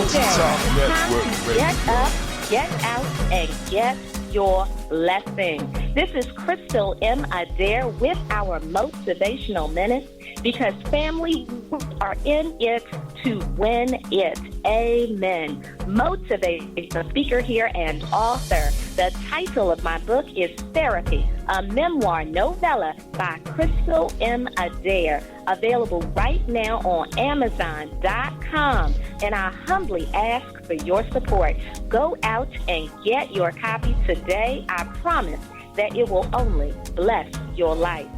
It's time to get up, get out, and get your blessing. This is Crystal M. Adair with our motivational minutes, because family, we are in it to win it. Amen. Motivate, the speaker here and author. The title of my book is Therapy, a memoir novella by Crystal M. Adair, available right now on Amazon.com. And I humbly ask for your support. Go out and get your copy today. I promise that it will only bless your life.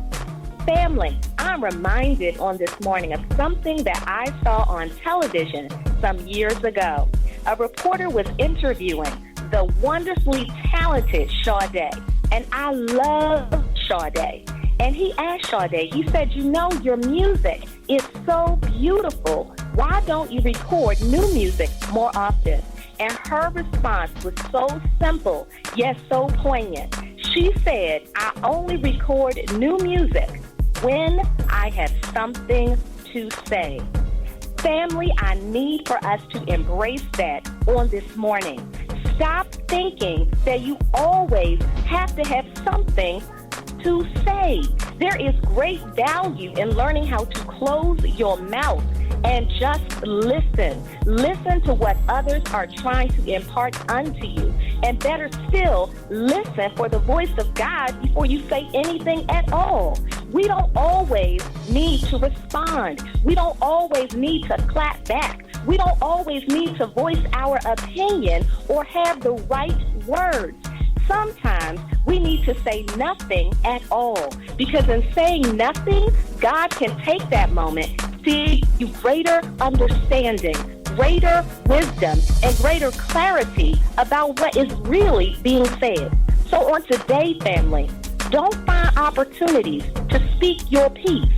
Family, I'm reminded on this morning of something that I saw on television some years ago. A reporter was interviewing the wonderfully talented Sade, and I love Sade. And he asked Sade, he said, you know, your music is so beautiful. Why don't you record new music more often? And her response was so simple, yet so poignant. She said, I only record new music when I have something to say. Family, I need for us to embrace that on this morning. Stop thinking that you always have to have something to say. There is great value in learning how to close your mouth and just listen. Listen to what others are trying to impart unto you. And better still, listen for the voice of God before you say anything at all. We don't always need to respond. We don't always need to clap back. We don't always need to voice our opinion or have the right words. Sometimes we need to say nothing at all, because in saying nothing, God can take that moment to give you greater understanding, greater wisdom, and greater clarity about what is really being said. So on today, family, don't find opportunities to speak your piece.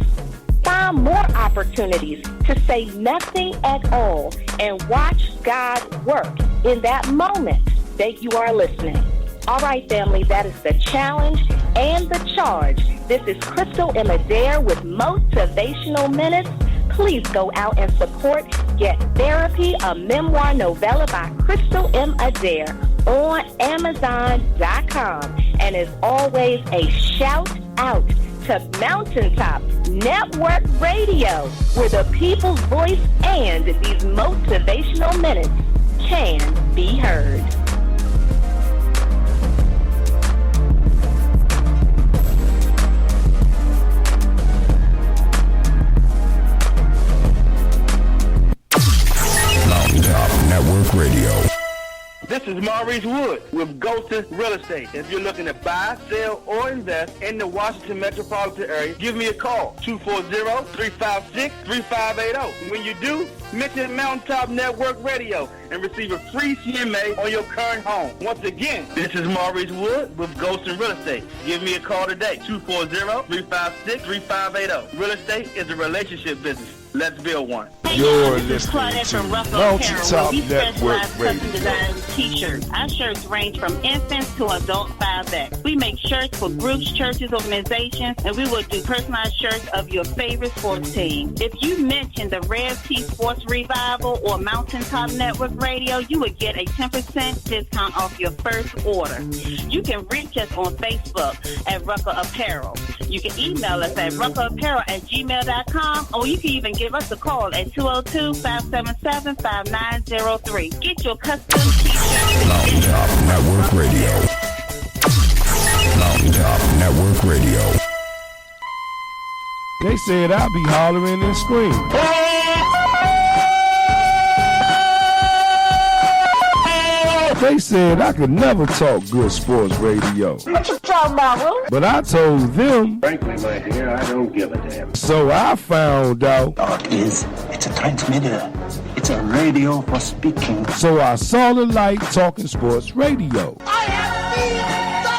Find more opportunities to say nothing at all and watch God work in that moment that you are listening. All right, family, that is the challenge and the charge. This is Crystal M. Adair with Motivational Minutes. Please go out and support Get Therapy, a memoir novella by Crystal M. Adair on Amazon.com. And as always, a shout out to Mountaintop Network Radio, where the people's voice and these motivational minutes can be heard. Network Radio. This is Maurice Wood with Golden Real Estate. If you're looking to buy, sell, or invest in the Washington metropolitan area, give me a call, 240-356-3580. When you do, mention Mountaintop Network Radio and receive a free CMA on your current home. Once again, this is Maurice Wood with Golden Real Estate. Give me a call today, 240-356-3580. Real estate is a relationship business. Let's build one. You're listening to Mountaintop Network Radio. Custom design t-shirts. Our shirts range from infants to adult 5X. We make shirts for groups, churches, organizations, and we will do personalized shirts of your favorite sports team. If you mention the Rev T Sports Revival or Mountaintop Network Radio, you will get a 10% discount off your first order. You can reach us on Facebook at Rucker Apparel. You can email us at ruckerapparel@gmail.com, or you can even give us a call at 202-577-5903. Get your custom t-shirt. Mountaintop Network Radio. Mountaintop Network Radio. They said I'd be hollering and screaming. They said I could never talk good sports radio. What you talking about, Will? But I told them. Frankly, my dear, I don't give a damn. So I found out. It's a transmitter. It's a radio for speaking. So I saw the light talking sports radio. I have seen the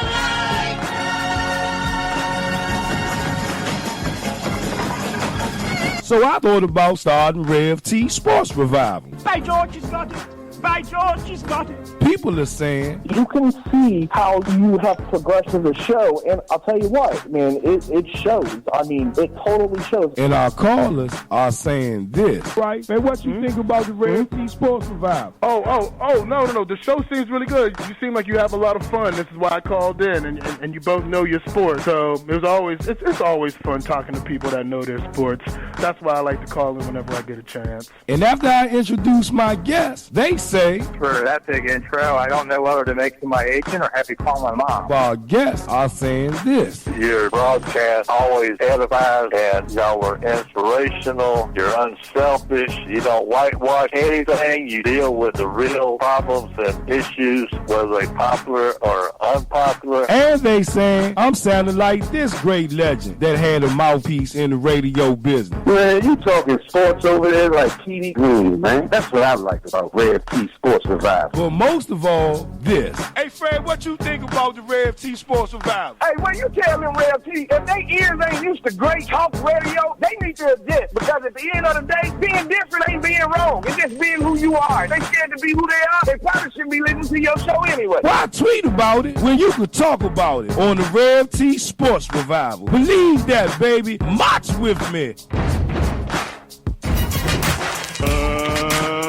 light. So I thought about starting Rev T Sports Revival. By George, it's got it. By George, she's got it. People are saying you can see how you have progressed as a show, and I'll tell you what, man, it shows. I mean, it totally shows. And our callers are saying this. Right, man, what you think about the Red T Sports Revival? No. The show seems really good. You seem like you have a lot of fun. This is why I called in, and you both know your sport. So it's always fun talking to people that know their sports. That's why I like to call in whenever I get a chance. And after I introduce my guests, they say, for that big intro, I don't know whether to make you my agent or have you call my mom. Our guests are saying this. Your broadcast always edifies, and y'all were inspirational. You're unselfish. You don't whitewash anything. You deal with the real problems and issues, whether they popular or unpopular. And they saying, I'm sounding like this great legend that had a mouthpiece in the radio business. Man, you talking sports over there like TV Green, man. That's what I like about Red T Sports Revival. But most of all, this. Hey, Fred, what you think about the Red T Sports Revival? Hey, when you tell them Red T, if they ears ain't used to great talk radio, they need to adjust. Because at the end of the day, being different ain't being wrong. It's just being who you are. If they scared to be who they are, they probably shouldn't be listening to your show anyway. Why tweet about it when you could talk about it on the Red T Sports Revival? Believe that, baby. March with me.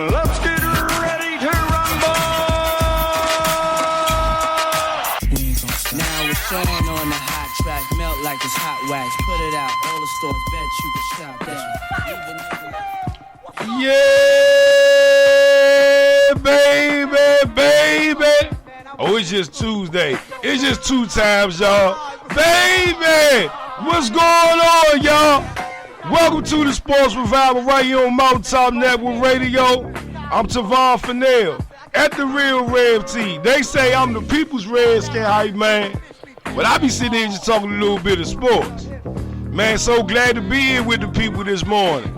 Let's get ready to rumble. Now it's on the hot track, melt like it's hot wax. Put it out, all the stores, bet you can shop that. Yeah, baby. Oh, it's just Tuesday. It's just 2 times, y'all. Baby, what's going on, y'all? Welcome to the Sports Revival right here on Mountaintop Network Radio. I'm Tavon Fennell at the Real Red T. They say I'm the people's Redskin hype man, but I be sitting here just talking a little bit of sports. Man, so glad to be here with the people this morning.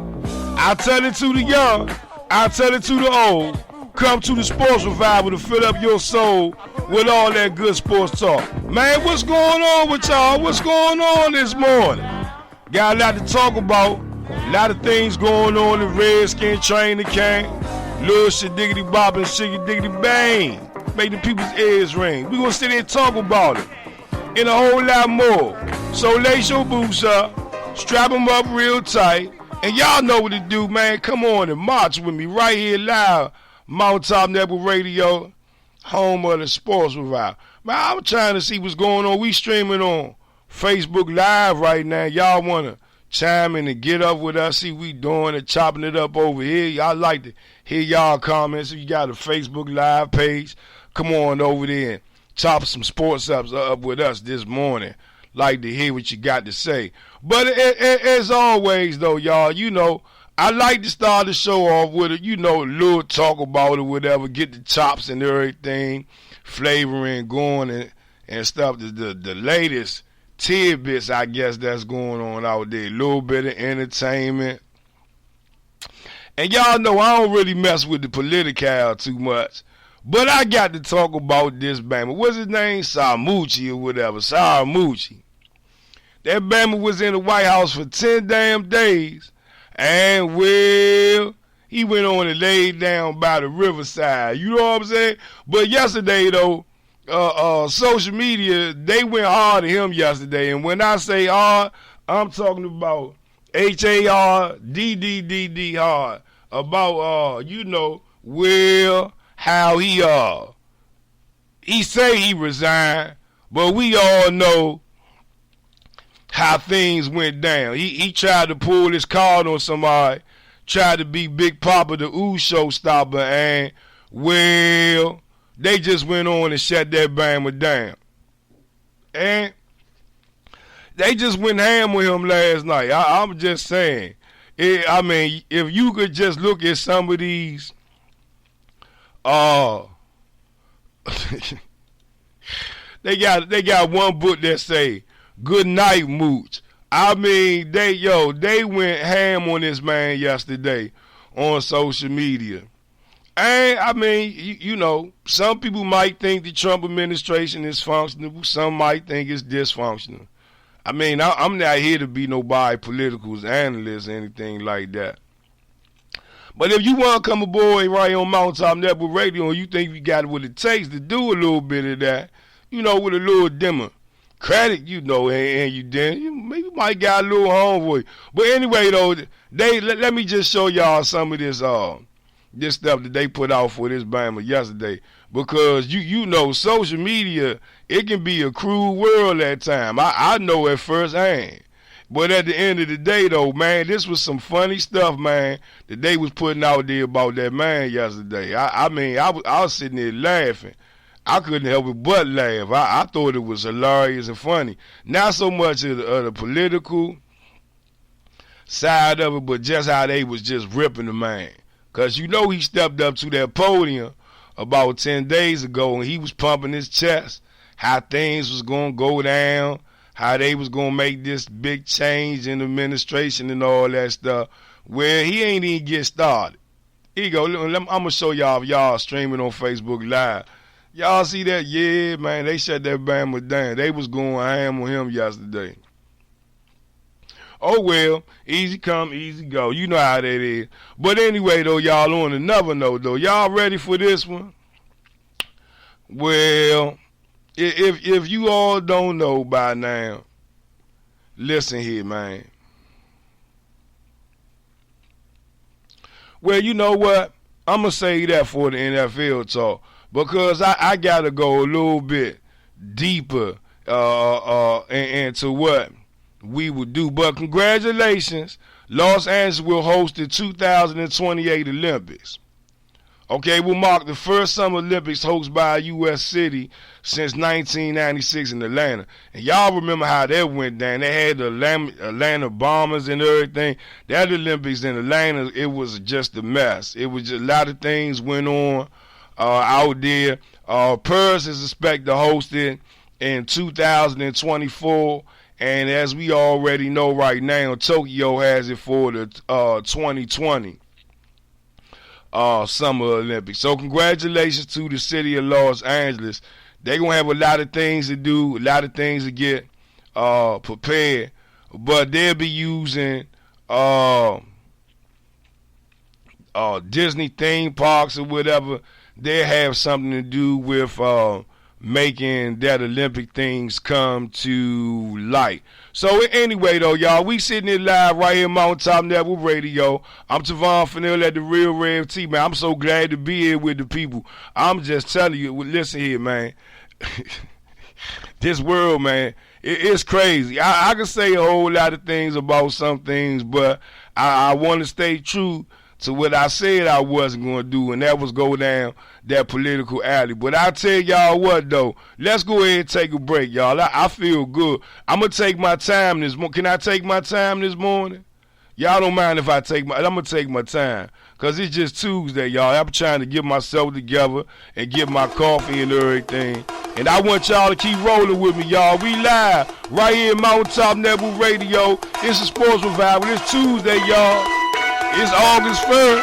I tell it to the young, I tell it to the old. Come to the Sports Revival to fill up your soul with all that good sports talk. Man, what's going on with y'all? What's going on this morning? Got a lot to talk about. A lot of things going on in Redskin training camp. Little shit diggity bop and shiggy diggity bang. Make the people's ears ring. We gonna sit there and talk about it. And a whole lot more. So lace your boots up. Strap them up real tight. And y'all know what to do, man. Come on and march with me right here live. Mountaintop Network Radio, home of the Sports Revival. Man, I'm trying to see what's going on. We streaming on Facebook Live right now. Y'all want to chime in and get up with us, see we doing and chopping it up over here. Y'all like to hear y'all comments. If you got a Facebook Live page, come on over there and chop some sports up with us this morning. Like to hear what you got to say. But as always, though, y'all, you know, I like to start the show off with a, little talk about it, whatever, get the chops and everything, flavoring going and stuff. The latest tidbits, I guess, that's going on out there. A little bit of entertainment. And y'all know I don't really mess with the political too much. But I got to talk about this Bama. What's his name? Saramucci or whatever. Saramucci. That Bama was in the White House for 10 damn days. And, well, he went on and laid down by the riverside. You know what I'm saying? But yesterday, though, social media, they went hard at him yesterday. And when I say hard, I'm talking about HARDDDD hard. About, well, how he say he resigned, but we all know how things went down. He tried to pull his card on somebody, tried to be Big Papa the Ooh showstopper, and, well, they just went on and shut that Bama down. And they just went ham with him last night. I'm just saying. If you could just look at some of these, they got one book that say, "Good night, Mooch." They went ham on this man yesterday on social media. And, some people might think the Trump administration is functional. Some might think it's dysfunctional. I'm not here to be nobody political analyst or anything like that. But if you want to come aboard right on Mountaintop Network Radio and you think you got what it takes to do a little bit of that, with a little democratic, and you then you maybe might got a little homeboy. But anyway, though, let me just show y'all some of this this stuff that they put out for this Bama yesterday. Because social media, it can be a cruel world at times. I know at first hand. But at the end of the day, though, man, this was some funny stuff, man, that they was putting out there about that man yesterday. I was sitting there laughing. I couldn't help it but laugh. I thought it was hilarious and funny. Not so much of the political side of it, but just how they was just ripping the man. Because he stepped up to that podium about 10 days ago and he was pumping his chest, how things was going to go down, how they was going to make this big change in administration and all that stuff. Well, he ain't even get started. Here you go. I'm going to show y'all streaming on Facebook Live. Y'all see that? Yeah, man, they shut that Bama down. They was going ham on him yesterday. Oh, well, easy come, easy go. You know how that is. But anyway, though, y'all, on another note, though, y'all ready for this one? Well, if you all don't know by now, listen here, man. Well, you know what? I'm going to say that for the NFL talk because I got to go a little bit deeper into what we would do. But congratulations, Los Angeles will host the 2028 Olympics. Okay, we'll mark the first Summer Olympics hosted by a U.S. city since 1996 in Atlanta. And y'all remember how that went down. They had the Atlanta Bombers and everything. That Olympics in Atlanta, it was just a mess. It was just a lot of things went on out there. Paris is expected to host it in 2024. And as we already know right now, Tokyo has it for the 2020 Summer Olympics. So congratulations to the city of Los Angeles. They're going to have a lot of things to do, a lot of things to get prepared. But they'll be using Disney theme parks or whatever. They'll have something to do with making that Olympic things come to light. So anyway, though, y'all, we sitting here live right here on Mountaintop Network Radio. I'm Tavon Fennell at the Real Rev T, man. I'm so glad to be here with the people. I'm just telling you, listen here, man. This world, man, it's crazy. I can say a whole lot of things about some things, but I want to stay true to what I said I wasn't going to do, and that was go down that political alley. But I tell y'all what, though, let's go ahead and take a break, y'all. I feel good. I'm going to take my time this morning. Can I take my time this morning? Y'all don't mind if I'm going to take my time, because it's just Tuesday, y'all. I'm trying to get myself together and get my coffee and everything. And I want y'all to keep rolling with me, y'all. We live right here in Mountaintop Network Radio. It's a sports revival. It's Tuesday, y'all. It's August 1st.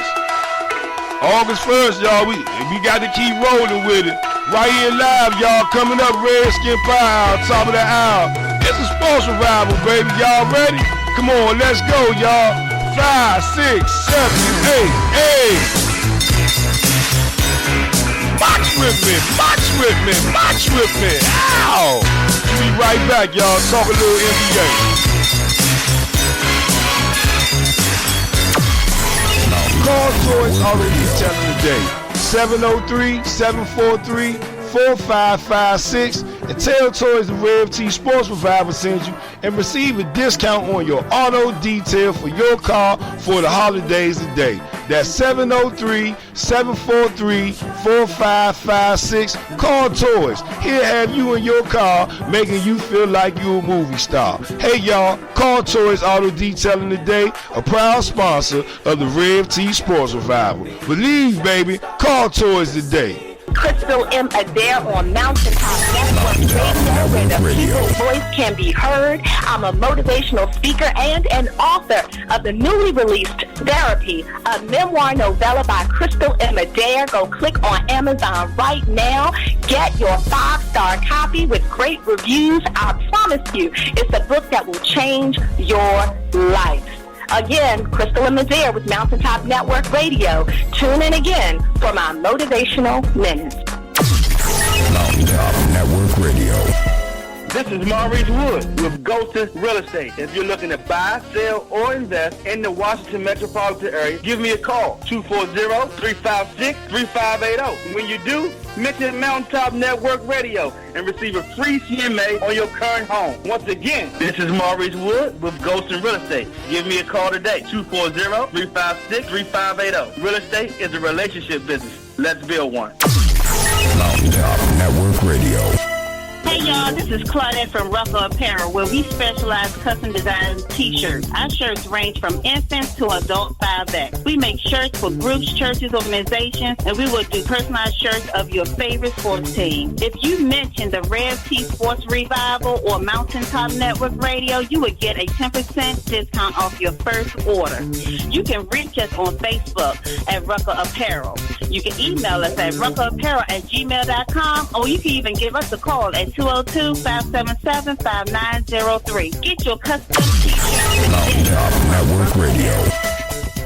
August 1st, y'all. We got to keep rolling with it. Right here live, y'all. Coming up, Redskin Pie, top of the hour. It's a sports revival, baby. Y'all ready? Come on, let's go, y'all. 5, 6, 7, 8. March with me, march with me, march with me. Ow! We'll be right back, y'all. Talk a little NBA. Call Toys already telling the day. 703-743-4556 and tell Toys the Rev T Sports Revival sends you and receive a discount on your auto detail for your car for the holidays today. That's 703-743-4556. Call Toys. He'll have you in your car, making you feel like you're a movie star. Hey, y'all, Call Toys Auto Detailing today, a proud sponsor of the Rev T Sports Revival. Believe, baby, call Toys today. Crystal M. Adair on Mountaintop Network Radio, where the people's voice can be heard. I'm a motivational speaker and an author of the newly released Therapy, a memoir novella by Crystal M. Adair. Go click on Amazon right now. Get your 5-star copy with great reviews. I promise you, it's a book that will change your life. Again, Crystal M. Adair with Mountaintop Network Radio. Tune in again for my motivational minutes. Mountaintop Network Radio. This is Maurice Wood with Golden Real Estate. If you're looking to buy, sell, or invest in the Washington metropolitan area, give me a call, 240-356-3580. When you do, mention Mountaintop Network Radio and receive a free CMA on your current home. Once again, this is Maurice Wood with Golden Real Estate. Give me a call today, 240-356-3580. Real estate is a relationship business. Let's build one. Mountaintop Network Radio. Hey y'all, this is Claudette from Rucker Apparel, where we specialize custom design t-shirts. Our shirts range from infants to adult 5X. We make shirts for groups, churches, organizations, and we will do personalized shirts of your favorite sports team. If you mention the Rev T Sports Revival or Mountaintop Network Radio, you will get a 10% discount off your first order. You can reach us on Facebook at Rucker Apparel. You can email us at ruckerapparel@gmail.com, or you can even give us a call at 202-577-5903. Get your custom t-shirt. Mountaintop Network Radio.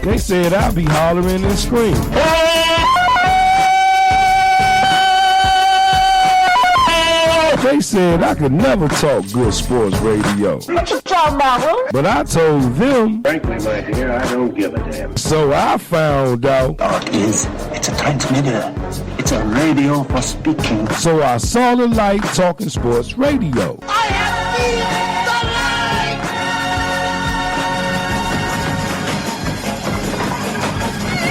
They said I'll be hollering and screaming. They said I could never talk good sports radio. What you talking about, Will? But I told them. Frankly, my dear, I don't give a damn. So I found out. It's a transmitter. It's a radio for speaking. So I saw the light talking sports radio. I have seen the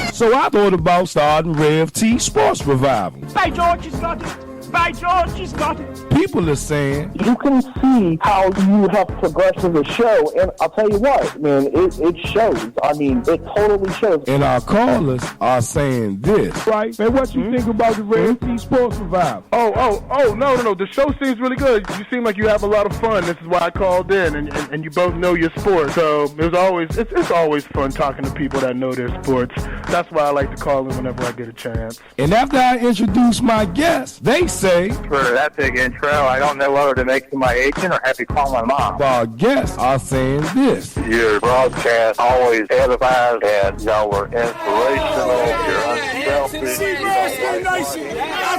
light! So I thought about starting Rev T Sports Revival. By George, he's got it. By George, he's got it. People are saying you can see how you have progressed as a show, and I'll tell you what, man, it shows. I mean, it totally shows. And our callers are saying this, right? Man, what you think about the Rev T Sports Revival? No. The show seems really good. You seem like you have a lot of fun. This is why I called in, and you both know your sport. So it's always fun talking to people that know their sports. That's why I like to call in whenever I get a chance. And after I introduce my guests, they say, for that big intro, I don't know whether to make you my agent or have you call my mom. Our guests are saying this. Your broadcast always edifies, and y'all were inspirational. You're unselfish. I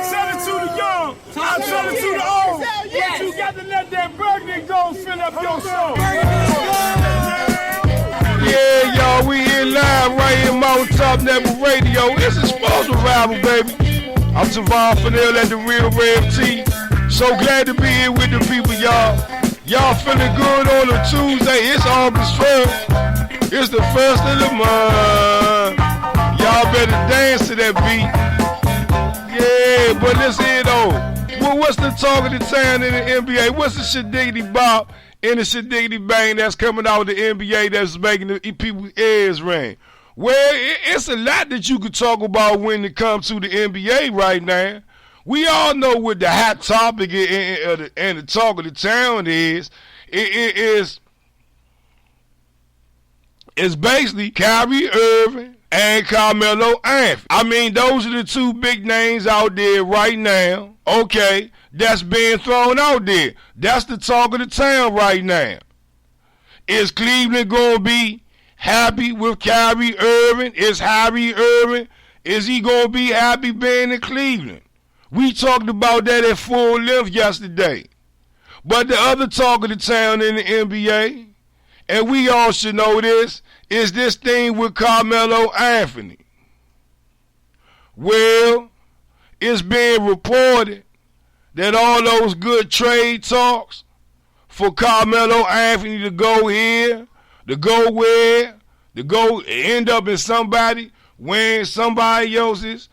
tell it to the young. I tell it to the old. But you got to let that burgundy go fill up your soul. Yeah, y'all, we here live right here in Mountaintop Network Radio. It's a sports revival, baby. I'm Tavon Fennell at the Real Rev T. So glad to be here with the people, y'all. Y'all feeling good on a Tuesday. It's August 1st. It's the first of the month. Y'all better dance to that beat. Yeah, but listen here, though. Well, what's the talk of the town in the NBA? What's the shadiggity bop and the shadiggity bang that's coming out of the NBA that's making the people's ears ring? Well, it's a lot that you could talk about when it comes to the NBA right now. We all know what the hot topic and the talk of the town is. It's basically Kyrie Irving and Carmelo Anthony. I mean, those are the two big names out there right now, okay, that's being thrown out there. That's the talk of the town right now. Is Cleveland going to be happy with Kyrie Irving? Is Kyrie Irving, is he going to be happy being in Cleveland? We talked about that at full length yesterday. But the other talk of the town in the NBA, and we all should know this, is this thing with Carmelo Anthony. Well, it's being reported that all those good trade talks for Carmelo Anthony to go here, to go where, to go end up in somebody wearing somebody else's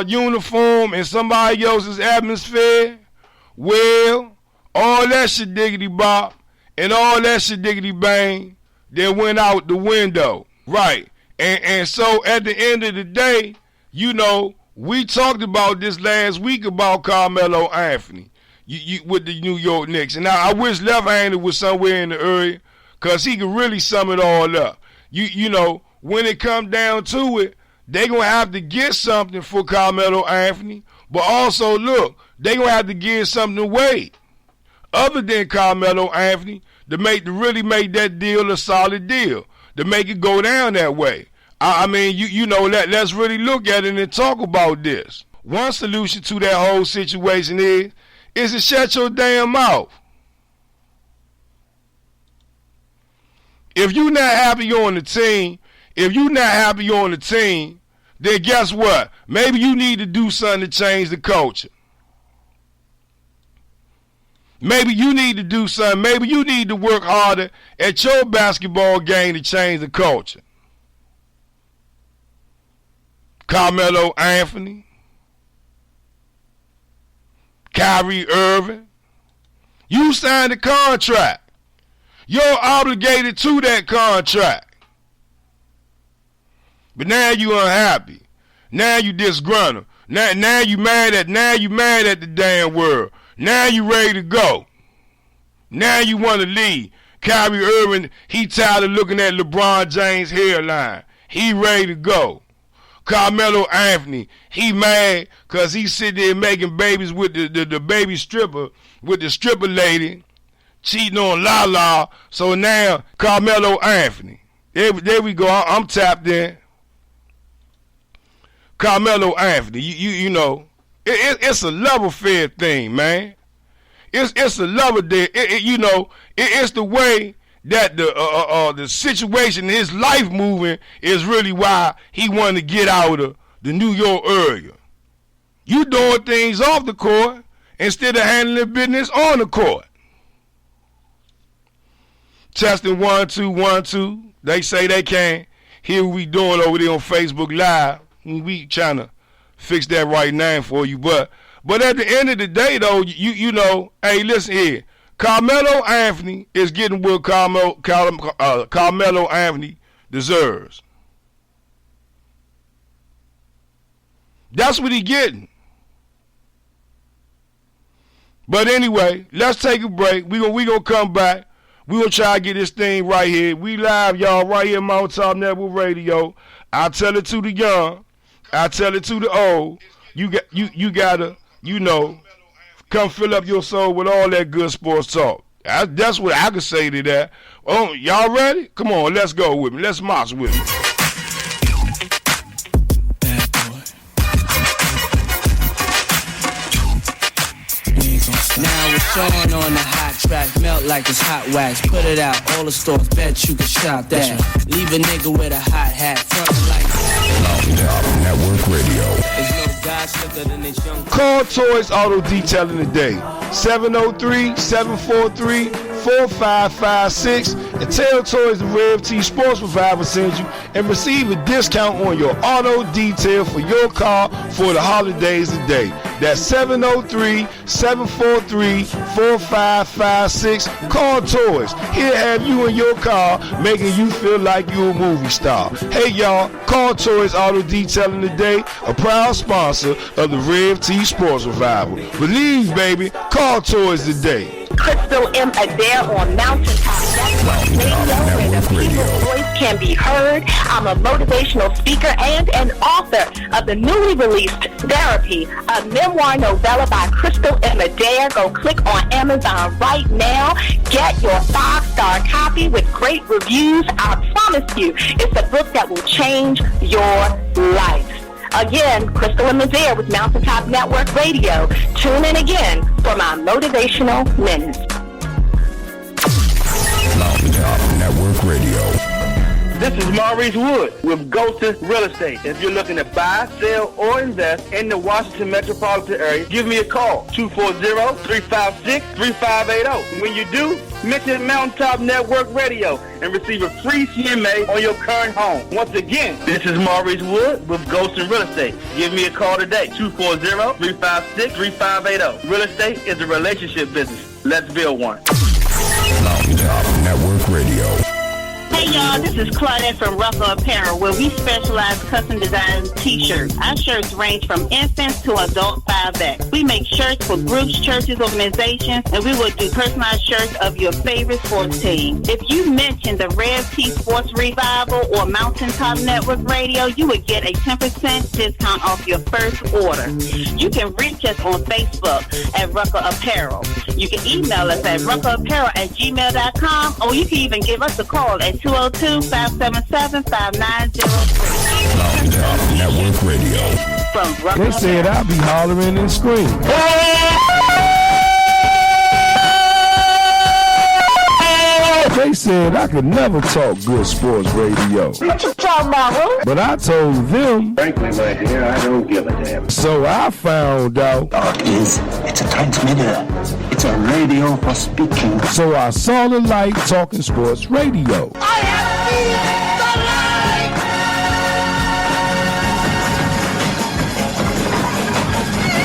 uniform in somebody else's atmosphere. Well, all that shadiggity bop and all that shadiggity bang that went out the window. Right. And so at the end of the day, you know, we talked about this last week about Carmelo Anthony with the New York Knicks. And now I wish Left-Handed was somewhere in the area because he could really sum it all up. You know, when it comes down to it, they're going to have to get something for Carmelo Anthony. But also, look, they're going to have to give something away other than Carmelo Anthony to really make that deal a solid deal. to make it go down that way. I mean, you know, let's really look at it and talk about this. One solution to that whole situation is to shut your damn mouth. If you're not happy on the team, then guess what? Maybe you need to do something to change the culture. Maybe you need to do something. Maybe you need to work harder at your basketball game to change the culture. Carmelo Anthony, Kyrie Irving, you signed a contract. You're obligated to that contract. But now you unhappy. Now you disgruntled. Now you mad at the damn world. Now you ready to go. Now you want to leave. Kyrie Irving, he tired of looking at LeBron James' hairline. He ready to go. Carmelo Anthony, he mad because he sitting there making babies with the baby stripper, with the stripper lady, cheating on Lala. So now, Carmelo Anthony. There we go. I'm tapped in. Carmelo Anthony, you know, it's a love affair thing, man. It's a love affair. You know, it's the way that the situation, his life moving, is really why he wanted to get out of the New York area. You doing things off the court instead of handling business on the court. Testing 1 2 1 2. They say they can't hear what we doing over there on Facebook Live. We trying to fix that right now for you, but at the end of the day, though, you know, hey, listen here. Carmelo Anthony is getting what Carmelo Anthony deserves. That's what he getting. But anyway, let's take a break. We gonna come back. We gonna try to get this thing right here. We live, y'all, right here, Mountaintop Network Radio. I tell it to the young. I tell it to the old. You gotta, you know, come fill up your soul with all that good sports talk. That's what I can say to that. Oh, y'all ready? Come on, let's go with me. Let's march with me. Now it's on the hot track, melt like it's hot wax. Put it out, all the stores, bet you can shop that. Leave a nigga with a hot hat, front like Mountaintop Network Radio. There's no guy slicker than this young. Call Toys Auto Detailing today, 703-743-4556, and tell Toys the Rev T Sports Revival sends you and receive a discount on your auto detail for your car for the holidays today. That's 703-743-4556. Call Toys. He'll have you in your car, making you feel like you're a movie star. Hey, y'all, call Toys Auto Detailing today, a proud sponsor of the Rev T Sports Revival. Believe, baby, call Toys today. Crystal M. Adair on Mountaintop Network Radio, where the people's voice can be heard. I'm a motivational speaker and an author of the newly released Therapy, a memoir novella by Crystal M. Adair. Go click on Amazon right now. Get your 5-star copy with great reviews. I promise you, it's a book that will change your life. Again, Crystal M. Adair with Mountaintop Network Radio. Tune in again for my motivational minutes. Mountaintop Network Radio. This is Maurice Wood with Golden Real Estate. If you're looking to buy, sell, or invest in the Washington metropolitan area, give me a call, 240-356-3580. When you do, mention Mountaintop Network Radio and receive a free CMA on your current home. Once again, this is Maurice Wood with Golden Real Estate. Give me a call today, 240-356-3580. Real estate is a relationship business. Let's build one. Mountaintop Network Radio. Hey y'all, this is Claudette from Rucker Apparel, where we specialize custom design t-shirts. Our shirts range from infants to adult 5X. We make shirts for groups, churches, organizations, and we will do personalized shirts of your favorite sports team. If you mention the Rev T Sports Revival or Mountaintop Network Radio, you would get a 10% discount off your first order. You can reach us on Facebook at Rucker Apparel. You can email us at ruckerapparel@gmail.com, or you can even give us a call at 202-577-5903. Mountaintop Network Radio. From Rucker They said I'll be hollering and screaming. They said I could never talk good sports radio. What you talking about, huh? But I told them. Frankly, my dear, I don't give a damn. So I found out. It's a transmitter. It's a radio for speaking. So I saw the light talking sports radio. I have seen the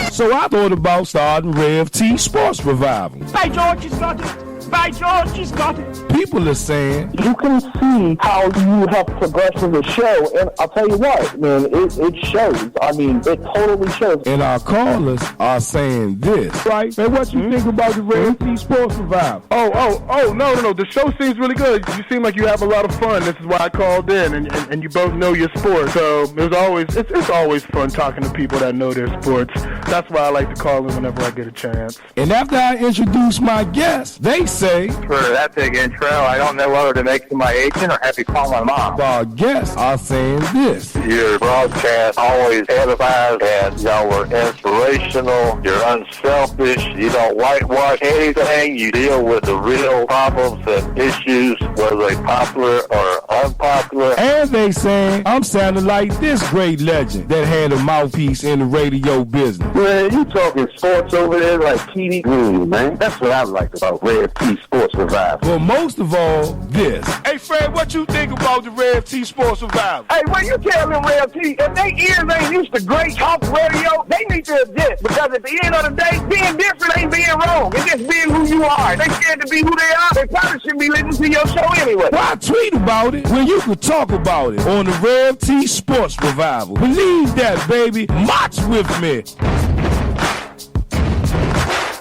light. So I thought about starting Rev T Sports Revival. By George, he's got it. By George, he's got it. People are saying You can see how you have progressed in the show, and I'll tell you what, man, it shows. I mean, it totally shows. and our callers are saying this, right? Man, what you think about the Rev T Sports Revival? Oh, no. The show seems really good. You seem like you have a lot of fun. This is why I called in, and you both know your sport. So it's always fun talking to people that know their sports. That's why I like to call in whenever I get a chance. And after I introduce my guests, they say For that big intro, I don't know whether to make to my agent or have you call my mom. our guests are saying this. Your broadcast always edifies and y'all were inspirational. You're unselfish. You don't whitewash anything. You deal with the real problems and issues, whether they're popular or unpopular. And they saying I'm sounding like this great legend that had a mouthpiece in the radio business. Man, you talking sports over there like TV Green, man. That's what I like about Red P Sports Revival. But most of all, this. Hey, Fred, what you think about the Rev T Sports Revival? Hey, when you tell them Rev T, if they ears ain't used to great talk radio, they need to adjust. Because at the end of the day, being different ain't being wrong. It's just being who you are. They scared to be who they are. They probably shouldn't be listening to your show anyway. Why tweet about it when you could talk about it on the Rev T Sports Revival? Believe that, baby. March with me.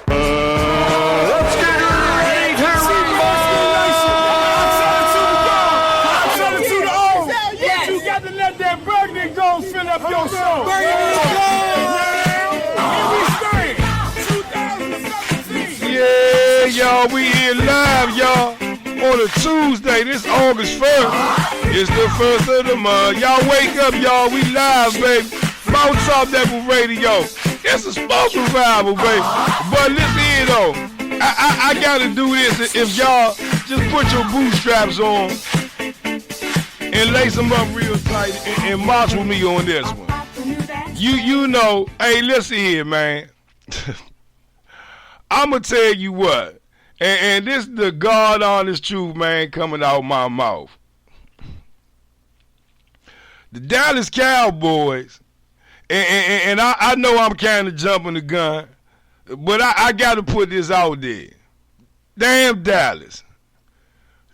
Let's get ready to You got to let that burgundy go fill up your soul. Yeah, y'all, we here live, y'all. On a Tuesday, this August 1st. It's the first of the month. Y'all wake up, y'all. We live, baby. Mountaintop Network Radio. It's a sports revival, baby. But listen here, though. I gotta do this. If y'all just put your bootstraps on and lace them up real tight and march with me on this one. You know, hey, listen here, man. I'ma tell you what. And this is the God honest truth, man, coming out my mouth. The Dallas Cowboys, and I know I'm kind of jumping the gun, but I got to put this out there. Damn Dallas.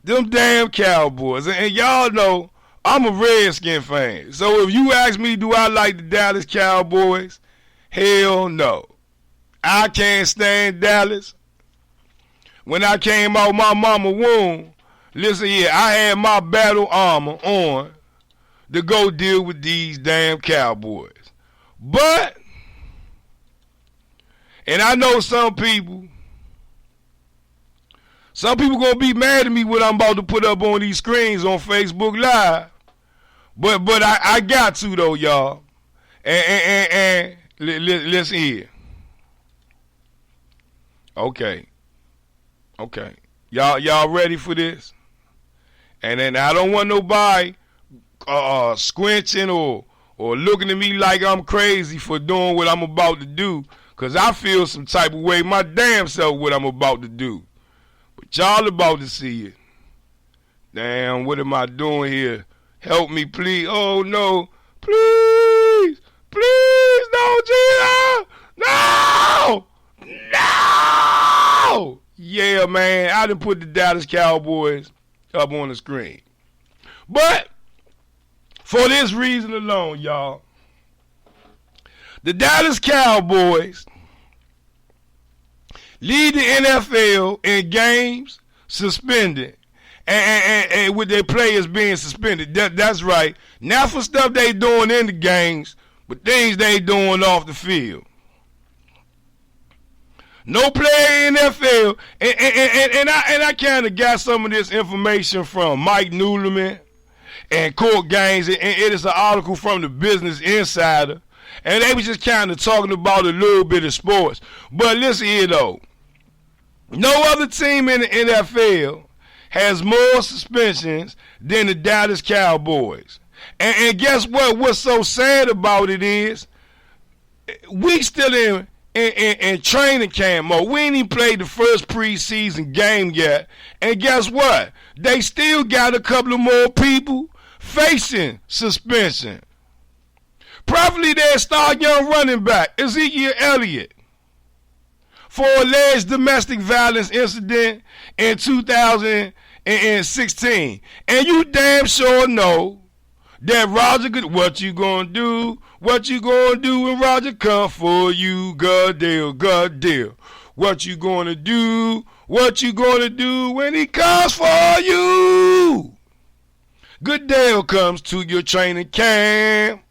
Them damn Cowboys. And y'all know I'm a Redskin fan. So if you ask me, do I like the Dallas Cowboys? Hell no. I can't stand Dallas. When I came out my mama womb, listen here, I had my battle armor on to go deal with these damn Cowboys. But, and I know some people gonna be mad at me what I'm about to put up on these screens on Facebook Live. But I got to though, y'all. And listen here. Okay. Y'all ready for this? And then I don't want nobody squinching or looking at me like I'm crazy for doing what I'm about to do, because I feel some type of way my damn self what I'm about to do. But y'all about to see it. Damn, what am I doing here? Help me, please. Oh, no. Please, don't, Gina. No! Yeah, man, I done put the Dallas Cowboys up on the screen. But for this reason alone, y'all, the Dallas Cowboys lead the NFL in games suspended and with their players being suspended. That's right. Not for stuff they doing in the games, but things they doing off the field. No player in NFL. And I kind of got some of this information from Mike Newleman and Court Gaines, and it is an article from the Business Insider. And they was just kind of talking about a little bit of sports. But listen here, though. No other team in the NFL has more suspensions than the Dallas Cowboys. And guess what? What's so sad about it is we still in training camp mode. We ain't even played the first preseason game yet. And guess what? They still got a couple of more people facing suspension. Probably their star young running back, Ezekiel Elliott, for alleged domestic violence incident in 2016. And you damn sure know that Roger could, what you gonna do? What you gonna do when Roger come for you? Good deal, good deal. What you gonna do? What you gonna do when he comes for you? Goodell comes to your training camp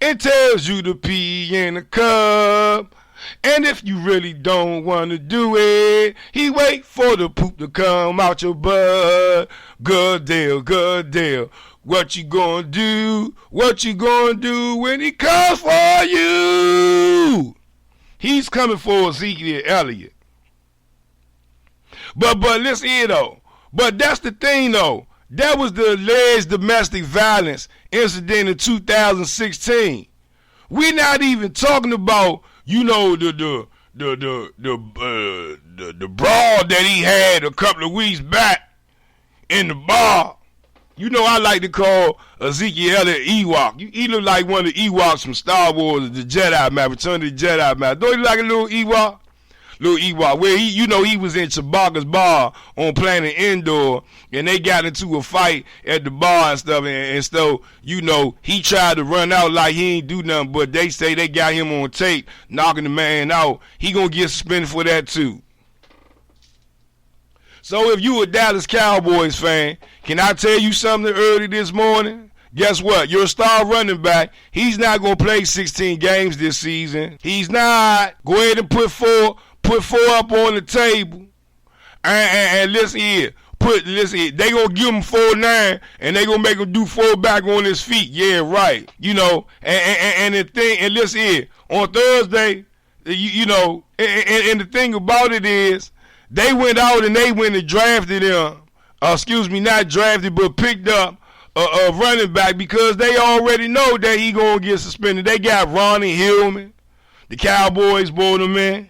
and tells you to pee in a cup. And if you really don't want to do it, he wait for the poop to come out your butt. Good deal, good deal. What you gonna do? What you gonna do when he comes for you? He's coming for Ezekiel Elliott. But listen here though. But that's the thing though. That was the alleged domestic violence incident in 2016. We're not even talking about, you know, the brawl that he had a couple of weeks back in the bar. You know, I like to call Ezekiel Elliott Ewok. He look like one of the Ewoks from Star Wars, the Jedi man, Return of the Jedi man. Don't he look like a little Ewok? Little Ewok, where he was in Chewbacca's bar on Planet Endor, and they got into a fight at the bar and stuff, and so, you know, he tried to run out like he ain't do nothing, but they say they got him on tape, knocking the man out. He gonna get suspended for that too. So if you a Dallas Cowboys fan, can I tell you something early this morning? Guess what? Your star running back, he's not gonna play 16 games this season. He's not. Go ahead and put four up on the table, and listen here. Listen here. They gonna give him 4-9, and they gonna make him do 4 back on his feet. Yeah, right. You know, and the thing, and listen here. On Thursday, you know, and the thing about it is, they went out and they went and drafted him. Not drafted, but picked up a running back because they already know that he gonna get suspended. They got Ronnie Hillman. The Cowboys brought him in.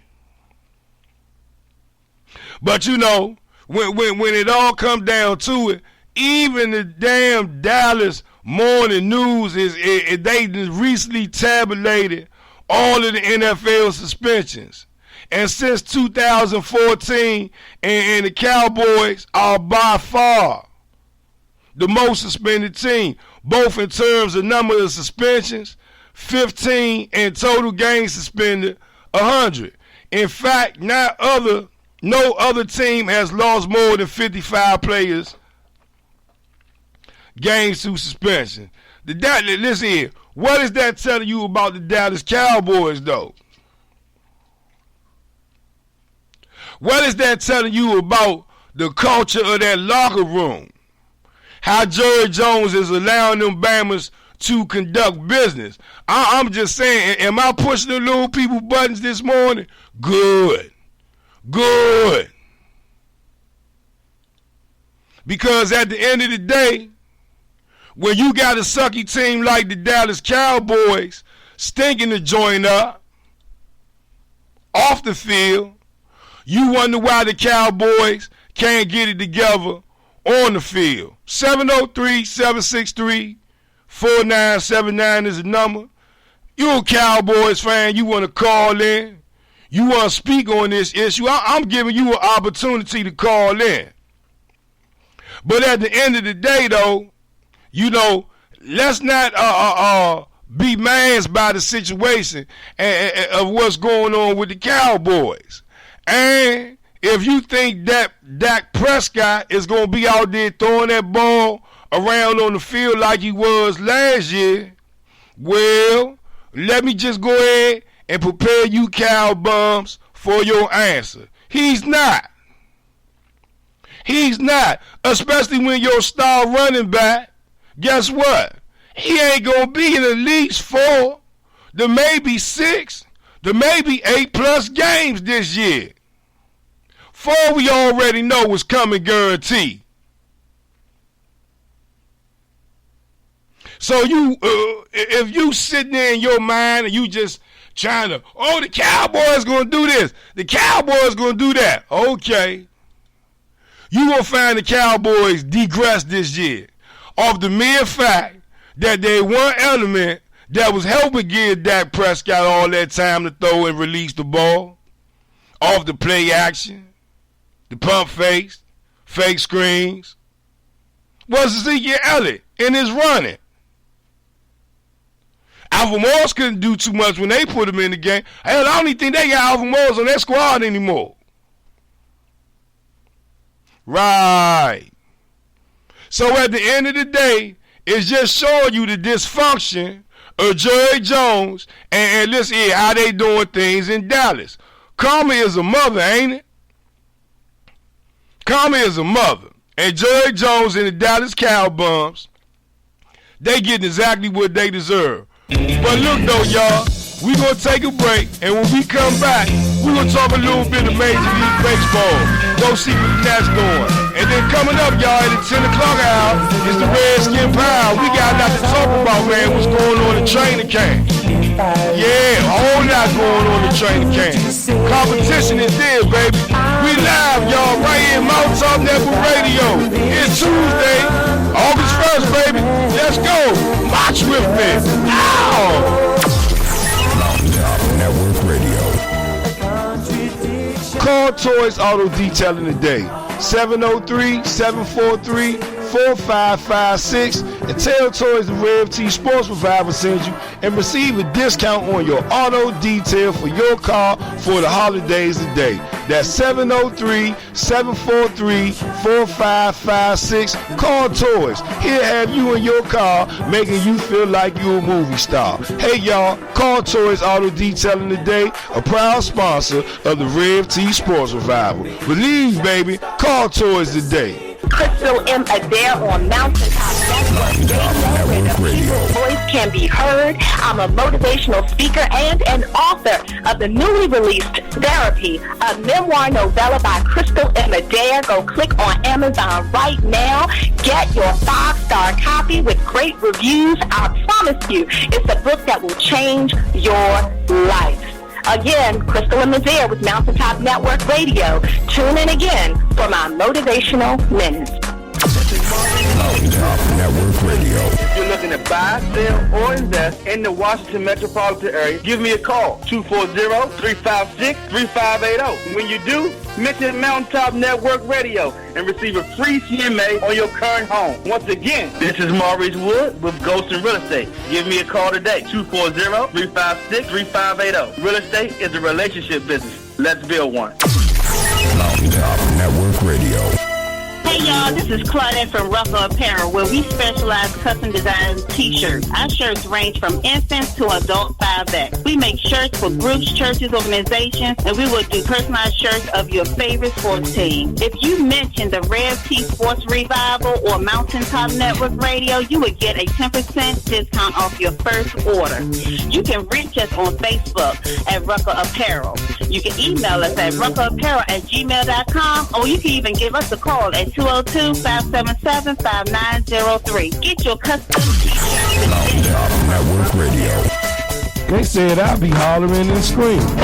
But you know, when it all comes down to it, even the damn Dallas Morning News they recently tabulated all of the NFL suspensions. And since 2014, and the Cowboys are by far the most suspended team, both in terms of number of suspensions, 15, and total games suspended, 100. In fact, no other team has lost more than 55 players games to suspension. Listen here. What is that telling you about the Dallas Cowboys, though? What is that telling you about the culture of that locker room? How Jerry Jones is allowing them Bammers to conduct business. I'm just saying, am I pushing the little people buttons this morning? Good. Because at the end of the day, when you got a sucky team like the Dallas Cowboys stinking the joint up off the field, you wonder why the Cowboys can't get it together on the field. 703-763-4979 is the number. You a Cowboys fan, you want to call in, you want to speak on this issue, I'm giving you an opportunity to call in. But at the end of the day, though, you know, let's not be masked by the situation of what's going on with the Cowboys. And if you think that Dak Prescott is going to be out there throwing that ball around on the field like he was last year, well, let me just go ahead and prepare you cow bums for your answer. He's not. He's not. Especially when your star running back, guess what? He ain't going to be in at least 4, to maybe 6, to maybe 8+ games this year. 4 we already know was coming guaranteed. So you, if you sitting there in your mind and you just trying to, the Cowboys going to do this, the Cowboys going to do that. Okay. You will find the Cowboys digress this year off the mere fact that they one element that was helping give Dak Prescott all that time to throw and release the ball off the play action, the pump fakes, fake screens, was Ezekiel Elliott in his running. Alvin Morris couldn't do too much when they put him in the game. Hell, I don't even think they got Alvin Morris on that squad anymore. Right. So at the end of the day, it's just showing you the dysfunction of Jerry Jones and let's hear how they doing things in Dallas. Karma is a mother, ain't it? Karma is a mother. And Jerry Jones and the Dallas Cowboys, they getting exactly what they deserve. But look though, y'all, we gonna take a break, and when we come back, we gonna talk a little bit of Major League Baseball. Go see what the Nats doing. And then coming up, y'all, at the 10 o'clock hour is the Redskin Power. We got a lot to talk about, man, what's going on in training camp. Yeah, a whole lot going on in training camp. Competition is there, baby. We live, y'all, right here in Mountain Top Network Radio. It's Tuesday, August 1st, baby. Let's go. March with me. Ow! Network Radio. Call Toys Auto Detailing today. 703-743-4556 and tell Toys the Rev T Sports Revival sends you and receive a discount on your auto detail for your car for the holidays today. That's 703-743-4556. Call Toys. He'll have you in your car making you feel like you're a movie star. Hey y'all, call Toys Auto Detailing today, a proud sponsor of the Rev T Sports Revival. Believe, baby, call Toys today. Crystal M. Adair on Mountaintop Network Radio, where the voice can be heard. I'm a motivational speaker and an author of the newly released Therapy, a memoir novella by Crystal M. Adair. Go click on Amazon right now. Get your 5-star copy with great reviews. I promise you, it's a book that will change your life. Again, Crystal M. Adair with Mountaintop Network Radio. Tune in again for my motivational minutes. Mountaintop Network Radio. If you're looking to buy, sell, or invest in the Washington metropolitan area, give me a call, 240-356-3580. When you do, mention Mountaintop Network Radio and receive a free CMA on your current home. Once again, this is Maurice Wood with Ghost and Real Estate. Give me a call today, 240-356-3580. Real estate is a relationship business. Let's build one. Mountaintop Network Radio. Hey y'all, this is Claudette from Ruffalo Apparel, where we specialize custom design t-shirts. Our shirts range from infants to adult 5X. We make shirts for groups, churches, organizations, and we will do personalized shirts of your favorite sports team. If you mention the Rev T Sports Revival or Mountaintop Network Radio, you would get a 10% discount off your first order. You can reach us on Facebook at Ruffalo Apparel. You can email us at ruffaloapparel@gmail.com, or you can even give us a call at 202-577-5903. Get your custom t-shirts. Mountaintop Network Radio. They said I'll be hollering and screaming.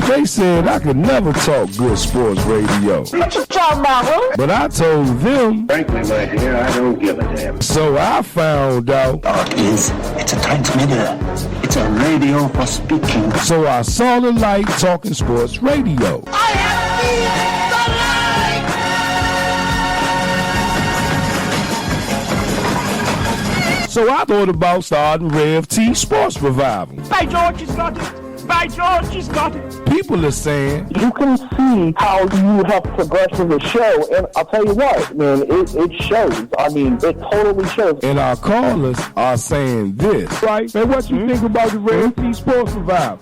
They said I could never talk good sports radio. What you talking about, huh? But I told them, Frankly, my dear, I don't give a damn. so I found out. It's a transmitter. It's a radio for speaking. So I saw the light talking sports radio. I have So I thought about starting Rev T Sports Revival. Hey, George, you started. By George, she's got it. People are saying You can see how you have progressed in the show, and I'll tell you what, man, it shows. I mean, it totally shows. and our callers are saying this. Right? Man, what you think about the Red Sea Sports Revival?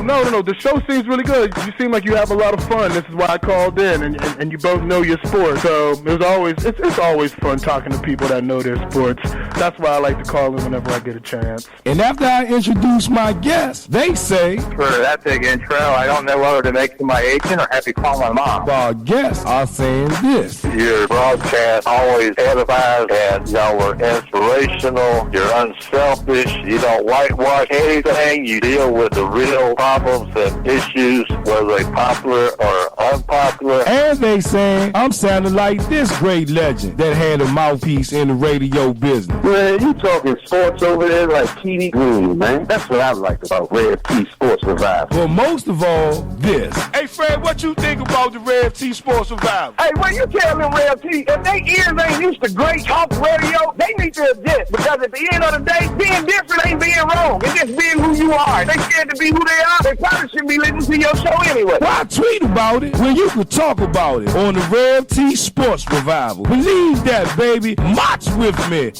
No. The show seems really good. You seem like you have a lot of fun. This is why I called in, and you both know your sport. So it's always fun talking to people that know their sports. That's why I like to call in whenever I get a chance. And after I introduce my guests, they say For that big intro, I don't know whether to make it to my agent or have to call my mom. our guests are saying this. Your broadcast always edifies and y'all were inspirational. You're unselfish. You don't whitewash anything. You deal with the real problems and issues, whether they popular or unpopular. And they saying I'm sounding like this great legend that had a mouthpiece in the radio business. Man, you talking sports over there like TV Green, man. That's what I like about Red P Sports Revival. But most of all, this. Hey, Fred, what you think about the Red T Sports Revival? Hey, when you tell them Real T, if they ears ain't used to great talk radio, they need to adjust. Because at the end of the day, being different ain't being wrong. It's just being who you are. If they scared to be who they are, they probably shouldn't be listening to your show anyway. Why tweet about it when you could talk about it on the Red T Sports Revival? Believe that, baby. March with me.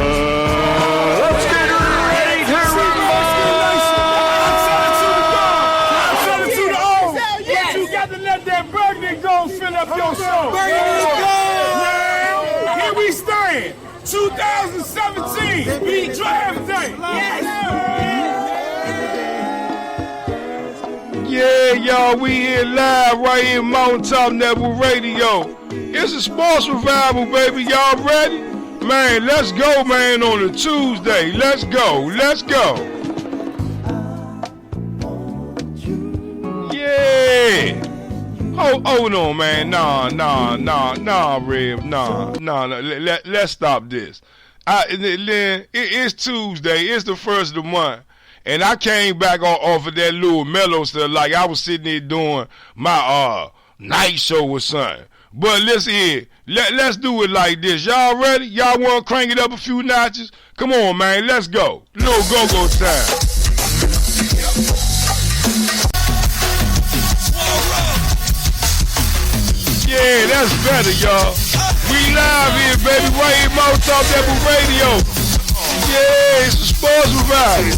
Let's get ready to I'm to the O. But you got to let that burgundy go fill up your show. Now, here we stand. 2017 draft day. Yeah, y'all, we here live right here in Mountaintop Network Radio. It's a sports revival, baby. Y'all ready? Man, let's go, man, on a Tuesday. Let's go. Yeah. Hold on, man. Nah, Reb. Nah. Let's stop this. It's Tuesday. It's the first of the month. And I came back off of that little mellow stuff like I was sitting there doing my night show or something. But listen here, let's do it like this. Y'all ready? Y'all want to crank it up a few notches? Come on, man, let's go. Little go-go time. Yeah, that's better, y'all. We live here, baby, right here, Mountaintop Network Radio. Yeah, it's a sports revival.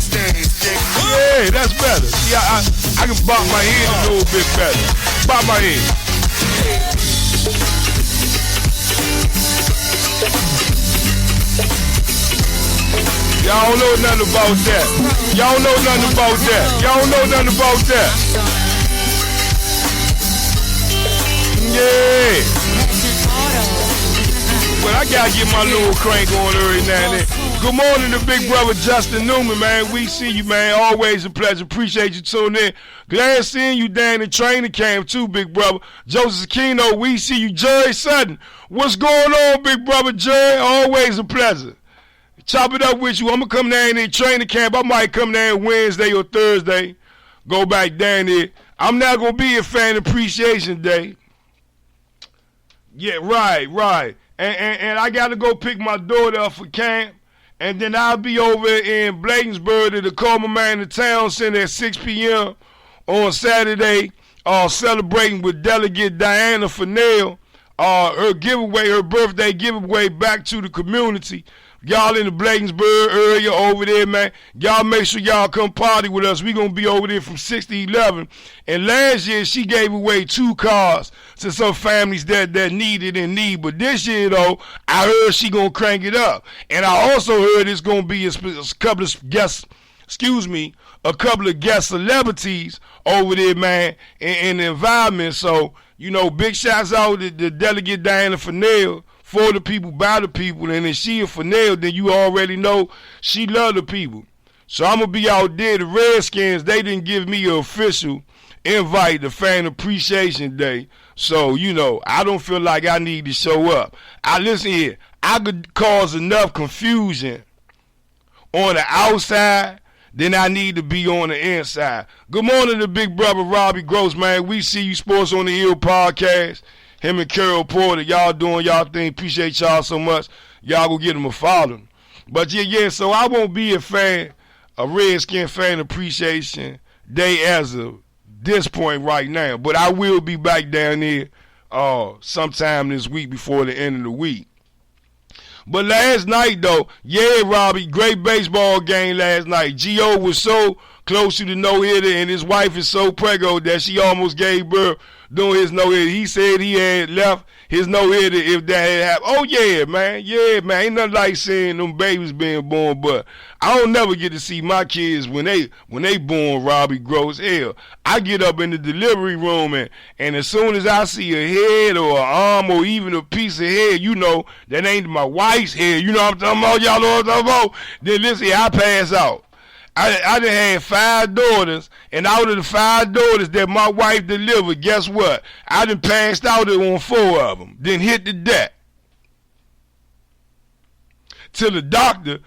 Yeah, that's better. See, I can bop my head a little bit better. Bop my head. Y'all don't know nothing about that. Y'all don't know nothing about that. Y'all don't know nothing about that. Yeah. Well, I gotta get my little crank on every now and then. Good morning to big brother Justin Newman, man. We see you, man. Always a pleasure. Appreciate you tuning in. Glad seeing you down in training camp too, big brother. Joseph Aquino, we see you. Jerry Sutton, what's going on, big brother Jerry? Always a pleasure. Chop it up with you. I'm going to come down in training camp. I might come down Wednesday or Thursday. Go back down there. I'm not going to be a Fan Appreciation Day. Yeah, right. And I got to go pick my daughter up for camp. And then I'll be over in Bladensburg at the Coleman Man Town Center at 6 p.m. on Saturday, celebrating with Delegate Diana Fennell, her giveaway, her birthday giveaway back to the community. Y'all in the Bladensburg area over there, man, y'all make sure y'all come party with us. We going to be over there from 6 to 11. And last year, she gave away 2 cars to some families that need it and need. But this year, though, I heard she going to crank it up. And I also heard it's going to be a couple of guests, a couple of guest celebrities over there, man, in the environment. So, big shouts out to the Delegate Diana Fennell. For the people, by the people, and if she a Fennell, then you already know she love the people. So I'm going to be out there. The Redskins, they didn't give me an official invite to Fan Appreciation Day. So, I don't feel like I need to show up. Listen here, I could cause enough confusion on the outside, then I need to be on the inside. Good morning to big brother Robbie Gross, man. We see you Sports on the Hill podcast. Him and Carol Porter, y'all doing y'all thing. Appreciate y'all so much. Y'all go get them a follow. But yeah, so I won't be a Fan a Redskin Fan Appreciation Day as of this point right now. But I will be back down there sometime this week before the end of the week. But last night, though, yeah, Robbie, great baseball game last night. Gio was so close to the no-hitter, and his wife is so preggo that she almost gave birth doing his no-hitter. He said he had left his no-hitter if that had happened. Oh, yeah, man. Yeah, man. Ain't nothing like seeing them babies being born, but I don't never get to see my kids when they born, Robbie Gross. Hell, I get up in the delivery room, and as soon as I see a head or an arm or even a piece of hair, you know, that ain't my wife's hair. You know what I'm talking about? Y'all know what I'm talking about? Then listen, I pass out. I done had 5 daughters, and out of the 5 daughters that my wife delivered, guess what? I done passed out on 4 of them, then hit the deck. Till the doctor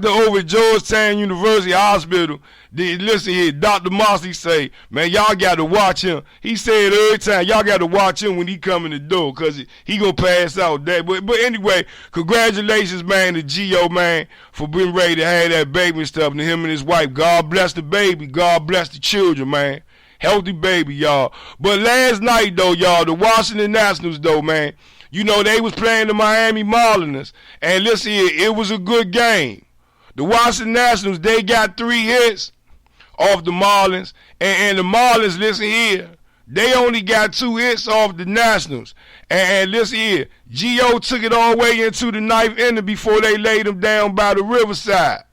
over at Georgetown University Hospital, listen here, Dr. Mosley say, man, y'all got to watch him. He said every time, y'all got to watch him when he come in the door, because he going to pass out. But anyway, congratulations, man, to Gio, man, for being ready to have that baby and stuff, and him and his wife. God bless the baby. God bless the children, man. Healthy baby, y'all. But last night, though, y'all, the Washington Nationals, though, man, you know, they was playing the Miami Marlins, and listen here, it was a good game. The Washington Nationals, they got 3 hits off the Marlins, and the Marlins, listen here, they only got 2 hits off the Nationals. And listen here, Gio took it all the way into the 9th inning before they laid him down by the riverside.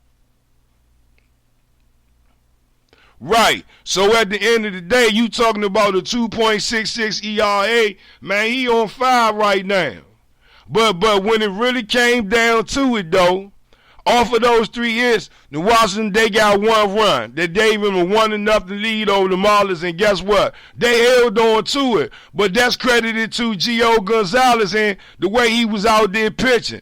Right. So at the end of the day, you talking about a 2.66 ERA, man, he on fire right now. But when it really came down to it, though, off of those 3 hits, the Washington, they got 1 run. They gave him a 1-0 lead over the Marlins, and guess what? They held on to it. But that's credited to Gio Gonzalez and the way he was out there pitching.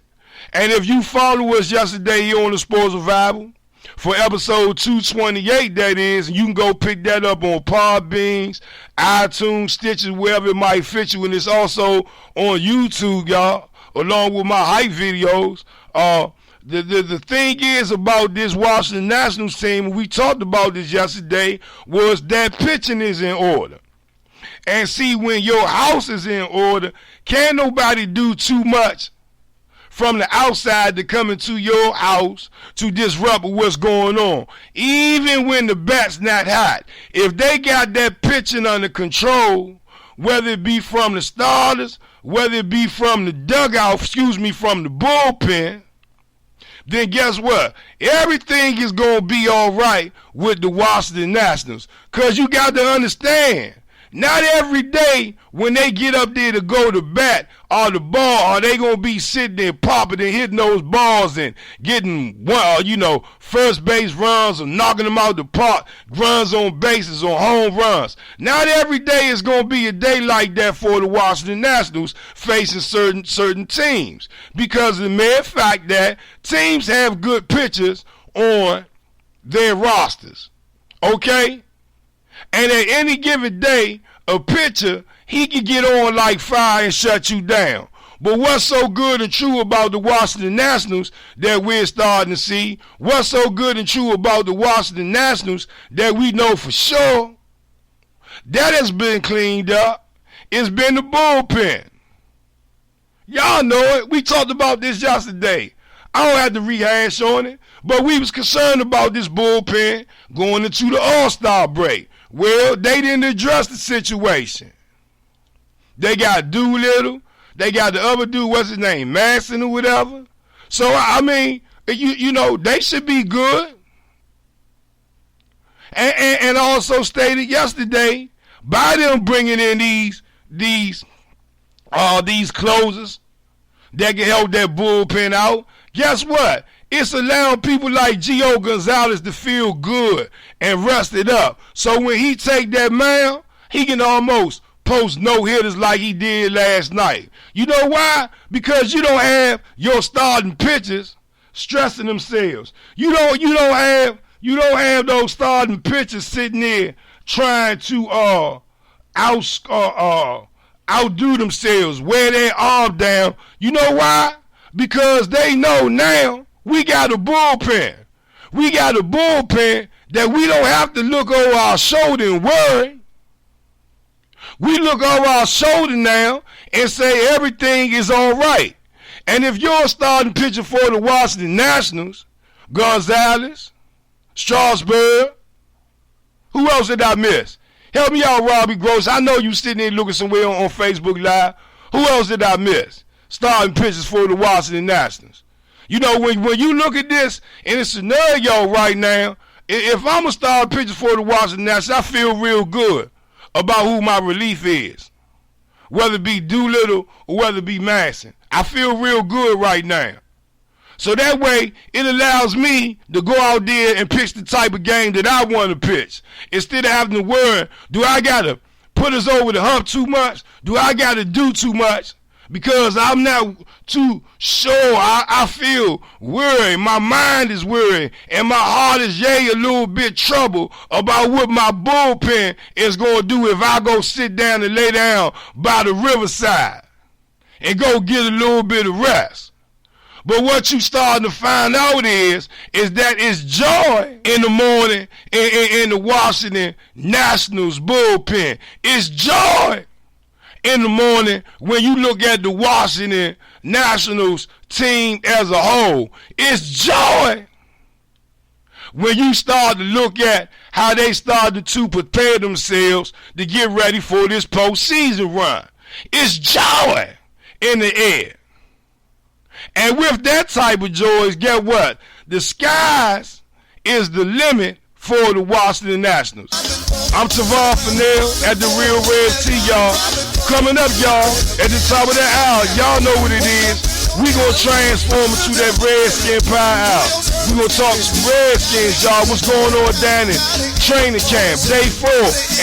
And if you follow us yesterday here on the Sports Revival, for episode 228, that is, and you can go pick that up on Podbeans, iTunes, Stitches, wherever it might fit you, and it's also on YouTube, y'all, along with my hype videos. The thing is about this Washington Nationals team, and we talked about this yesterday, was that pitching is in order. And see, when your house is in order, can't nobody do too much from the outside to come into your house to disrupt what's going on. Even when the bat's not hot, if they got that pitching under control, whether it be from the starters, whether it be from the dugout, from the bullpen, then guess what? Everything is going to be all right with the Washington Nationals. Because you got to understand, not every day when they get up there to go to bat or the ball, are they going to be sitting there popping and hitting those balls and getting, first base runs or knocking them out the park, runs on bases or home runs. Not every day is going to be a day like that for the Washington Nationals facing certain teams, because of the mere fact that teams have good pitchers on their rosters. Okay? And at any given day, a pitcher, he can get on like fire and shut you down. But what's so good and true about the Washington Nationals that we're starting to see? What's so good and true about the Washington Nationals that we know for sure? That has been cleaned up. It's been the bullpen. Y'all know it. We talked about this yesterday. I don't have to rehash on it. But we was concerned about this bullpen going into the All-Star break. Well, they didn't address the situation. They got Doolittle. They got the other dude, what's his name, Manson or whatever. So, I mean, they should be good. And also stated yesterday, by them bringing in these closers that can help that bullpen out, guess what? It's allowing people like Gio Gonzalez to feel good and rested up. So when he take that mound, he can almost post no-hitters like he did last night. You know why? Because you don't have your starting pitchers stressing themselves. You don't have those starting pitchers sitting there trying to outdo themselves, wear their arm down. You know why? Because they know now we got a bullpen. we got a bullpen that we don't have to look over our shoulder and worry. We look over our shoulder now and say everything is all right. And if you're a starting pitcher for the Washington Nationals, Gonzalez, Strasburg, who else did I miss? Help me out, Robbie Gross. I know you sitting there looking somewhere on Facebook Live. Who else did I miss? Starting pitchers for the Washington Nationals. You know, when you look at this in a scenario right now, if I'm a starting pitcher for the Washington Nationals, I feel real good about who my relief is. Whether it be Doolittle or whether it be Manson. I feel real good right now. So that way, it allows me to go out there and pitch the type of game that I want to pitch. Instead of having to worry, do I got to put us over the hump too much? Do I got to do too much? Because I'm not too sure. I feel worried. My mind is worried. And my heart is a little bit troubled about what my bullpen is going to do if I go sit down and lay down by the riverside and go get a little bit of rest. But what you starting to find out is that it's joy in the morning in the Washington Nationals bullpen. It's joy in the morning when you look at the Washington Nationals team as a whole. It's joy when you start to look at how they started to prepare themselves to get ready for this postseason run. It's joy in the air. And with that type of joy, get what? The skies is the limit for the Washington Nationals. I'm Tavon Fennell at the Real Red Tea, y'all. Coming up, y'all, at the top of the hour, y'all know what it is. We gonna transform into that Redskin Pie hour. We gonna talk some Redskins, y'all. What's going on down in training camp, day 4.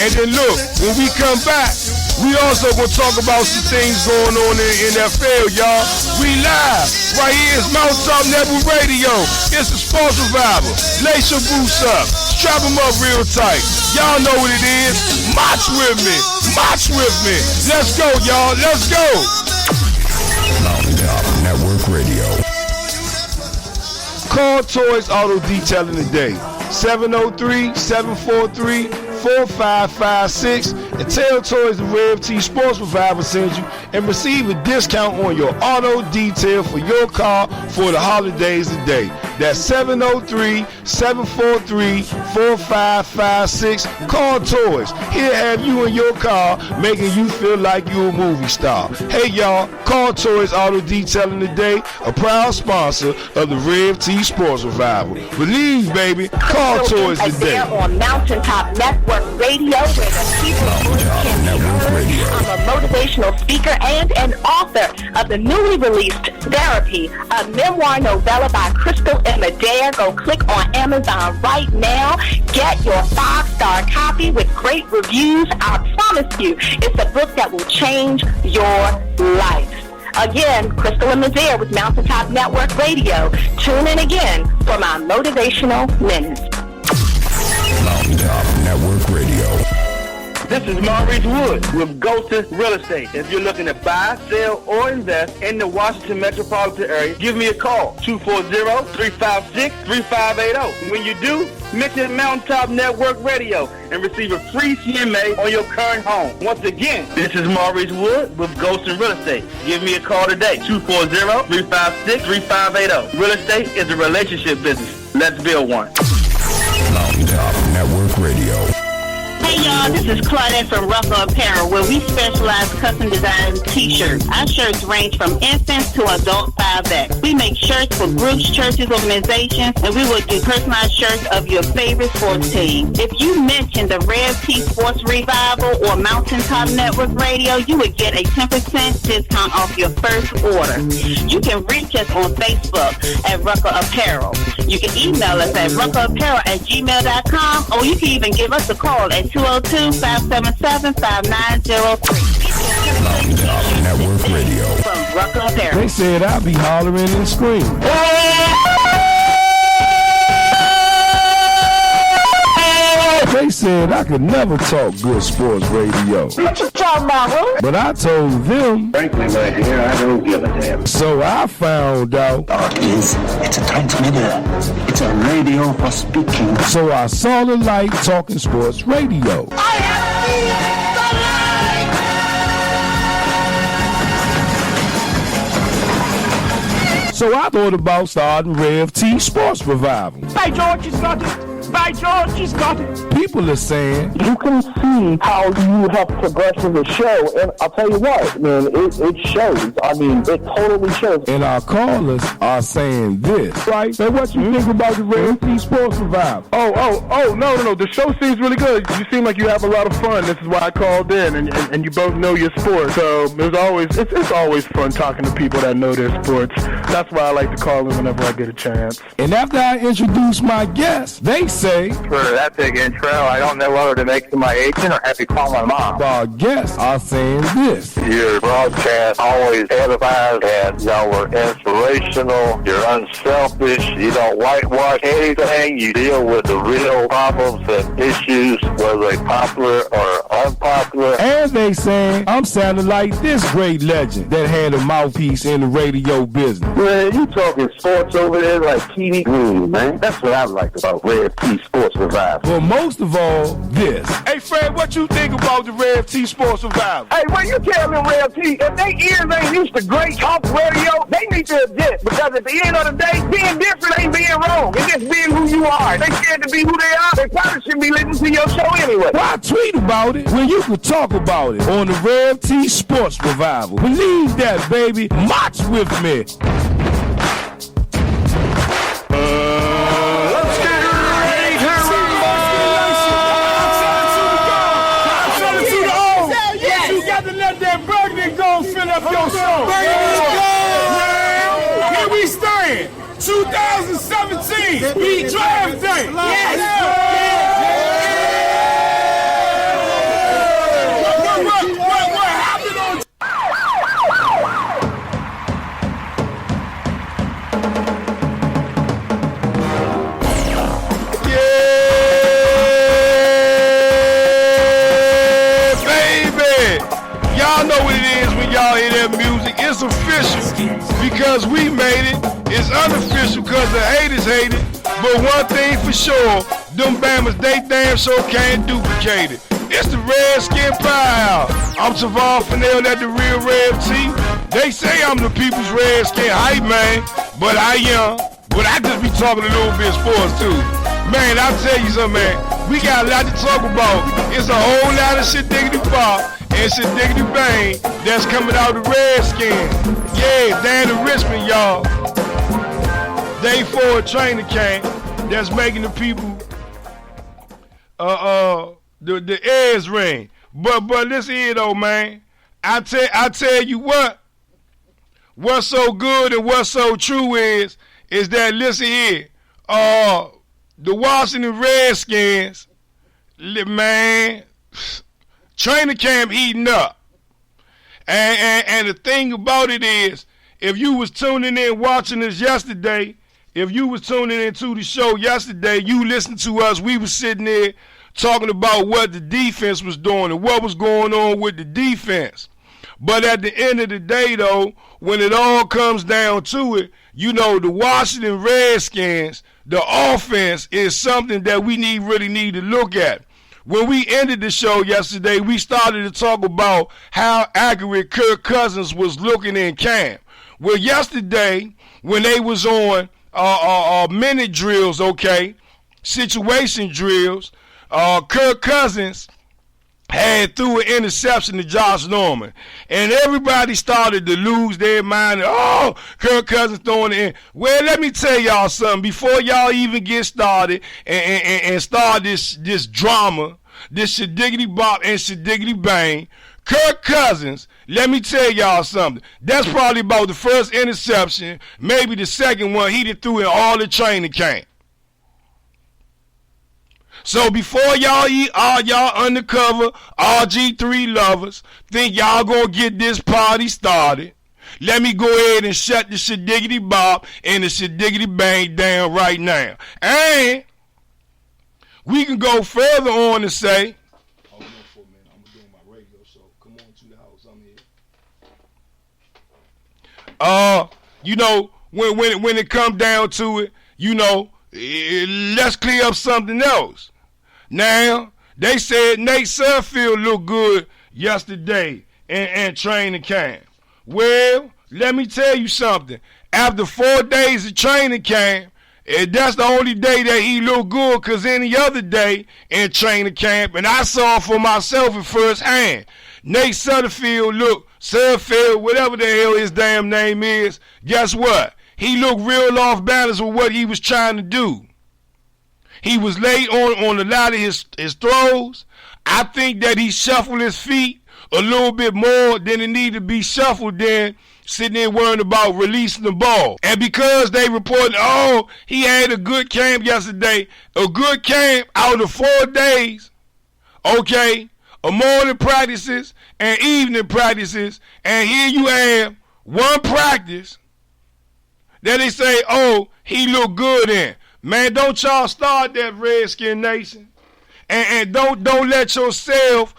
And then look, when we come back, we also gonna talk about some things going on in NFL, y'all. We live right here. It's Mountaintop Network Radio. It's the Sports Revival. Lace your boots up, strap them up real tight. Y'all know what it is. March with me, march with me. Let's go, y'all. Let's go. Mountaintop Network Radio. Call Toys Auto Detailing today. 703-743-4556 and tell Toys the Rev T Sports Revival sends you and receive a discount on your auto detail for your car for the holidays today. That's 703-743-4556. Call Toys. He'll have you in your car making you feel like you're a movie star. Hey y'all, call Toys Auto Detailing today, a proud sponsor of the Rev T Sports Revival. Believe, baby, call Toys today. On Mountaintop Network Radio, where the people's voice can be heard. I'm a motivational speaker and an author of the newly released Therapy, a memoir novella by Crystal M. Adair. Go click on Amazon right now. Get your 5-star copy with great reviews. I promise you, it's a book that will change your life. Again, Crystal M. Adair with Mountaintop Network Radio. Tune in again for my motivational minutes. Mountaintop Network Radio. This is Maurice Wood with Ghosted Real Estate. If you're looking to buy, sell, or invest in the Washington metropolitan area, give me a call, 240-356-3580. When you do, mention Mountaintop Network Radio and receive a free CMA on your current home. Once again, this is Maurice Wood with Ghosted Real Estate. Give me a call today, 240-356-3580. Real estate is a relationship business. Let's build one. Mountaintop Network Radio. Hey y'all, this is Claudette from Ruffalo Apparel, where we specialize custom design t-shirts. Our shirts range from infants to adult 5X. We make shirts for groups, churches, organizations, and we will do personalized shirts of your favorite sports team. If you mention the Rev T Sports Revival or Mountaintop Network Radio, you would get a 10% discount off your first order. You can reach us on Facebook at Ruffalo Apparel. You can email us at ruffaloapparel@gmail.com, or you can even give us a call at 202-577-5903. Mountaintop Network Radio. From Ruffalo Apparel. They said I'd be hollering and screaming. They said said I could never talk good sports radio. What you talking about, huh? But I told them, Frankly, my dear, I don't give a damn. so I found out. It's a transmitter. It's a radio for speaking. So I saw the light talking sports radio. So I thought about starting Rev T Sports Revival. By George, he's got it. By George, he's got it. People are saying, You can see how you have progressed in the show, and I'll tell you what, man, it shows. I mean, it totally shows. and our callers are saying this, right? So what you think about the Rev T Sports Revival? No. The show seems really good. You seem like you have a lot of fun. This is why I called in, and you both know your sport. So it's always fun talking to people that know their sports. That's why I like to call in whenever I get a chance. And after I introduce my guests, they say, For that big intro, I don't know whether to make to my agent or have you call my mom. our guests are saying this. Your broadcast always edifies and y'all were inspirational. You're unselfish. You don't whitewash anything. You deal with the real problems and issues, whether they popular or unpopular. And they saying, I'm sounding like this great legend that had a mouthpiece in the radio business. Man, you talking sports over there like TV Green, man. That's what I like about Red T Sports Revival. But most of all, this. Hey, Fred, what you think about the Rev T Sports Revival? Hey, when you tell them Real T, if they ears ain't used to great talk radio, they need to adjust. Because at the end of the day, being different ain't being wrong. It's just being who you are. They scared to be who they are. They probably shouldn't be listening to your show anyway. Why tweet about it when you could talk about it on the Rev T Sports Revival? Believe that, baby. March with me. Let's get ready to rumble. Outside to the O. Yes. You got to let that burgundy go fill up your show. Now, here we stand. 2017. Beat draft day. What happened on Y'all know what it is when y'all hear that music. It's official because we made it. It's unofficial because the haters hate it. But one thing for sure, them Bammers, they damn sure can't duplicate it. It's the Redskin Pie. I'm Tavon Fennell at the Real Rev T. They say I'm the people's Redskin hype man, but I am. But I just be talking a little bit sports too. Man, I'll tell you something, man. We got a lot to talk about. It's a whole lot of shit diggity pop and shit diggity bang that's coming out of the Redskins. Yeah, down to Richmond, y'all. Day 4 training camp that's making the people the ears ring. But listen here though, man. I tell you what's so good and what's so true is that, listen here, the Washington Redskins, man, training camp heating up. And the thing about it is, if you was tuning in watching us yesterday, if you was tuning into the show yesterday, you listened to us, we was sitting there talking about what the defense was doing and what was going on with the defense. But at the end of the day, though, when it all comes down to it, you know, the Washington Redskins, the offense is something that we really need to look at. When we ended the show yesterday, we started to talk about how accurate Kirk Cousins was looking in camp. Well, yesterday, when they was on minute drills, situation drills, Kirk Cousins had threw an interception to Josh Norman. And everybody started to lose their mind. Oh, Kirk Cousins throwing it in. Well, let me tell y'all something. Before y'all even get started and start this drama, this shadiggity bop and shadiggity bang, Kirk Cousins, let me tell y'all something. That's probably about the first interception, maybe the second one he done threw in all the training camp. So before y'all undercover RG3 lovers think y'all gonna get this party started, let me go ahead and shut the shadiggity bop and the shadiggity bang down right now. And we can go further on and say, hold on for a minute, I'm doing my radio show. Come on to the house, I'm here. You know, when it come down to it, you know, let's clear up something else. Now, they said Nate Sudfeld looked good yesterday in training camp. Well, let me tell you something. After 4 days of training camp, that's the only day that he looked good, because any other day in training camp, and I saw for myself at first hand, Nate Sudfeld, whatever the hell his damn name is, guess what? He looked real off balance with what he was trying to do. He was late on a lot of his throws. I think that he shuffled his feet a little bit more than it needed to be shuffled then, sitting there worrying about releasing the ball. And because they reported, oh, he had a good camp yesterday, a good camp out of 4 days, okay, of morning practices and evening practices, and here you have one practice that they say, oh, he looked good in. Man, don't y'all start that, Redskin Nation. And don't let yourselves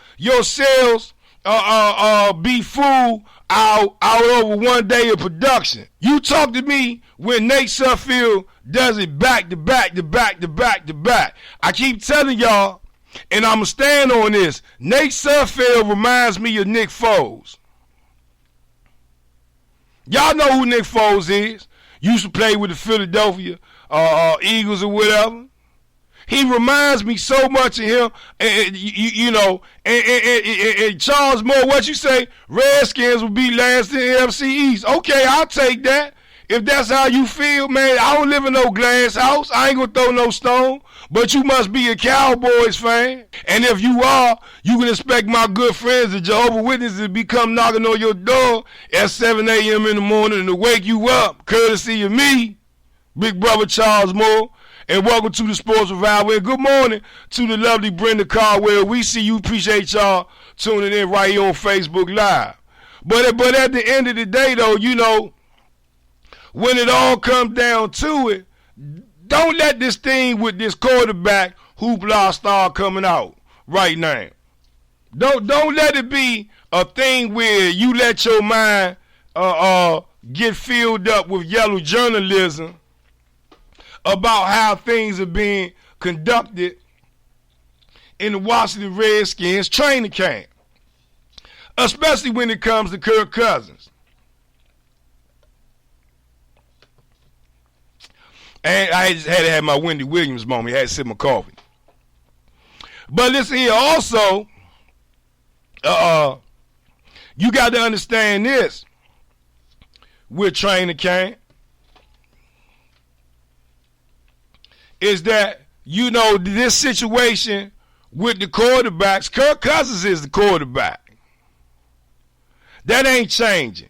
be fooled out over 1 day of production. You talk to me when Nate Sudfeld does it back to back to back to back to back. I keep telling y'all, and I'm going to stand on this, Nate Sudfeld reminds me of Nick Foles. Y'all know who Nick Foles is. Used to play with the Philadelphia Eagles or whatever. He reminds me so much of him, and Charles Moore, what you say, Redskins will be last in the NFC East. Okay, I'll take that. If that's how you feel, man, I don't live in no glass house. I ain't going to throw no stone. But you must be a Cowboys fan. And if you are, you can expect my good friends, the Jehovah's Witnesses, to be come knocking on your door at 7 a.m. in the morning and to wake you up, courtesy of me, Big Brother Charles Moore. And welcome to the Sports Revival. And good morning to the lovely Brenda Caldwell. We see you. Appreciate y'all tuning in right here on Facebook Live. But at the end of the day, though, you know, when it all comes down to it, don't let this thing with this quarterback hoopla start coming out right now. Don't let it be a thing where you let your mind get filled up with yellow journalism about how things are being conducted in the Washington Redskins training camp, especially when it comes to Kirk Cousins. And I just had to have my Wendy Williams moment. I had to sip my coffee. But listen here, also, you got to understand this with training camp. Is that, you know, this situation with the quarterbacks, Kirk Cousins is the quarterback. That ain't changing.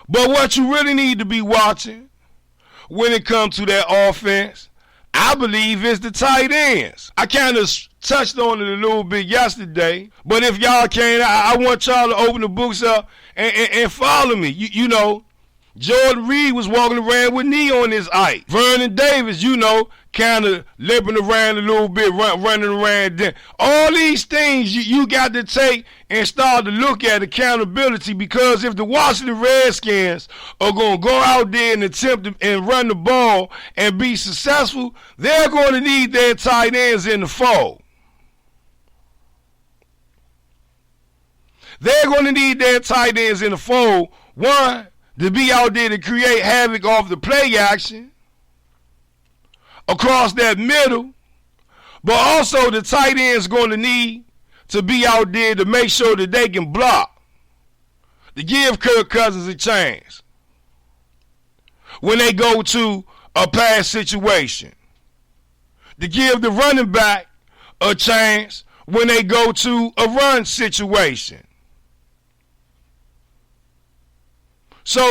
But what you really need to be watching when it comes to that offense, I believe, is the tight ends. I kind of touched on it a little bit yesterday, but if y'all can, I want y'all to open the books up and follow me. You know, Jordan Reed was walking around with knee on his eye. Vernon Davis, you know, kind of limping around a little bit, running around. Then all these things you got to take and start to look at accountability, because if the Washington Redskins are going to go out there and attempt to, and run the ball and be successful, they're going to need their tight ends in the fold. They're going to need their tight ends in the fold. One, to be out there to create havoc off the play action across that middle, but also the tight end's going to need to be out there to make sure that they can block, to give Kirk Cousins a chance when they go to a pass situation, to give the running back a chance when they go to a run situation. So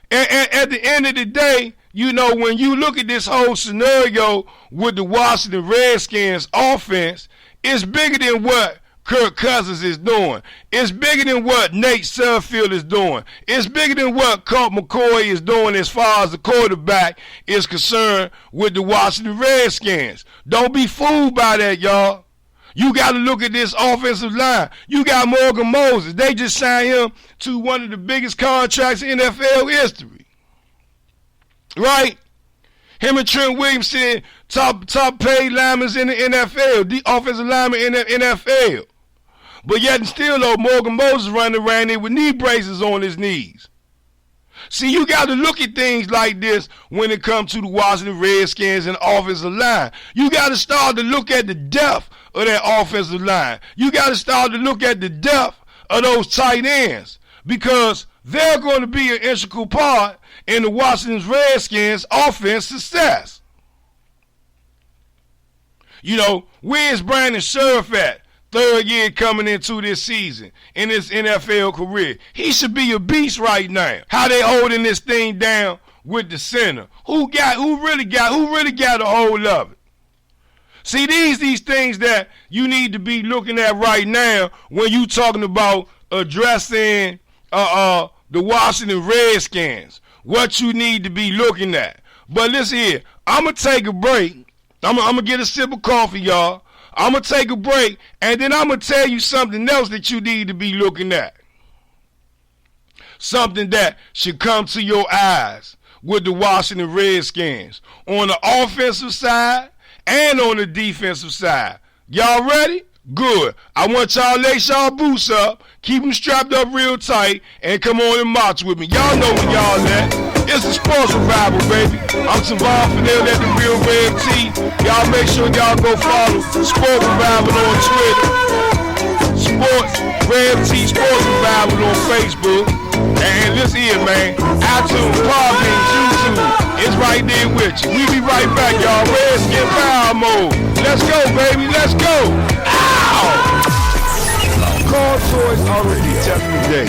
at the end of the day, you know, when you look at this whole scenario with the Washington Redskins offense, it's bigger than what Kirk Cousins is doing. It's bigger than what Nate Sudfeld is doing. It's bigger than what Colt McCoy is doing as far as the quarterback is concerned with the Washington Redskins. Don't be fooled by that, y'all. You got to look at this offensive line. You got Morgan Moses. They just signed him to one of the biggest contracts in NFL history. Right? Him and Trent Williamson, top paid linemen in the NFL, the offensive linemen in the NFL. But yet and still, though, Morgan Moses running around there with knee braces on his knees. See, you got to look at things like this when it comes to the Washington Redskins and offensive line. You got to start to look at the depth of that offensive line. You got to start to look at the depth of those tight ends because they're going to be an integral part in the Washington Redskins' offense success. You know, where's Brandon Scherff at? Third year coming into this season in his NFL career. He should be a beast right now. How they holding this thing down with the center? Who really got a hold of it? See, these things that you need to be looking at right now when you talking about addressing the Washington Redskins. What you need to be looking at. But listen here, I'm gonna take a break. I'm gonna get a sip of coffee, y'all. I'm going to take a break, and then I'm going to tell you something else that you need to be looking at. Something that should come to your eyes with the Washington Redskins on the offensive side and on the defensive side. Y'all ready? Good. I want y'all to lace y'all boots up, keep them strapped up real tight, and come on and march with me. Y'all know where y'all at. It's the Sports Revival, baby. I'm Savon Fidel at the Real Rev T. Y'all make sure y'all go follow Sports Revival on Twitter. Sports Rev T Sports Revival on Facebook. And listen here, man. iTunes, Podbean, YouTube. It's right there with you. We be right back, y'all. Redskin Power Mode. Let's go, baby. Let's go. Ow! Call Toys Auto Detailing today.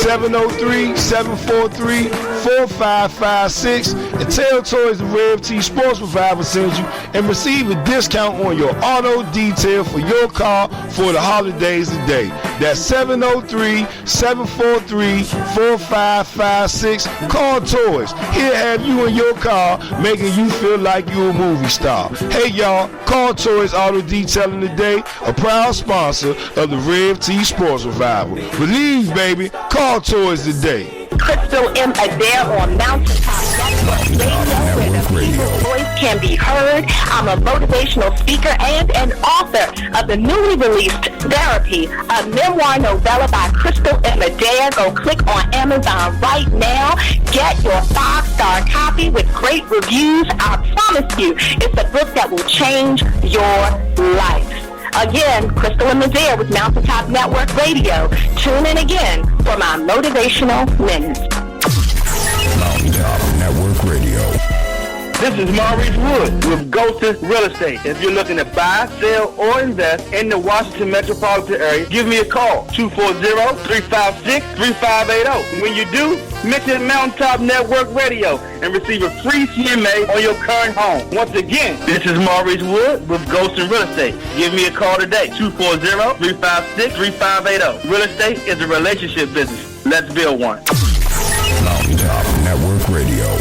703-743-4556 and tell Toys the Rev T Sports Revival sends you and receive a discount on your auto detail for your car for the holidays today. That's 703-743-4556. Call Toys. He'll have you in your car making you feel like you're a movie star. Hey y'all, Call Toys Auto Detailing today, a proud sponsor of the Rev T Sports Revival. Believe, baby, call Toys today. Crystal M. Adair on Mountaintop Network Radio, where the people's voice can be heard. I'm a motivational speaker and an author of the newly released Therapy, a memoir novella by Crystal M. Adair. Go click on Amazon right now. Get your 5-star copy with great reviews. I promise you, it's a book that will change your life. Again, Crystal M. Adair with Mountaintop Network Radio. Tune in again for my motivational minutes. Mountaintop Network Radio. This is Maurice Wood with Ghosted Real Estate. If you're looking to buy, sell, or invest in the Washington metropolitan area, give me a call, 240-356-3580. When you do, mention Mountaintop Network Radio and receive a free CMA on your current home. Once again, this is Maurice Wood with Ghosted Real Estate. Give me a call today, 240-356-3580. Real estate is a relationship business. Let's build one. Mountaintop Network Radio.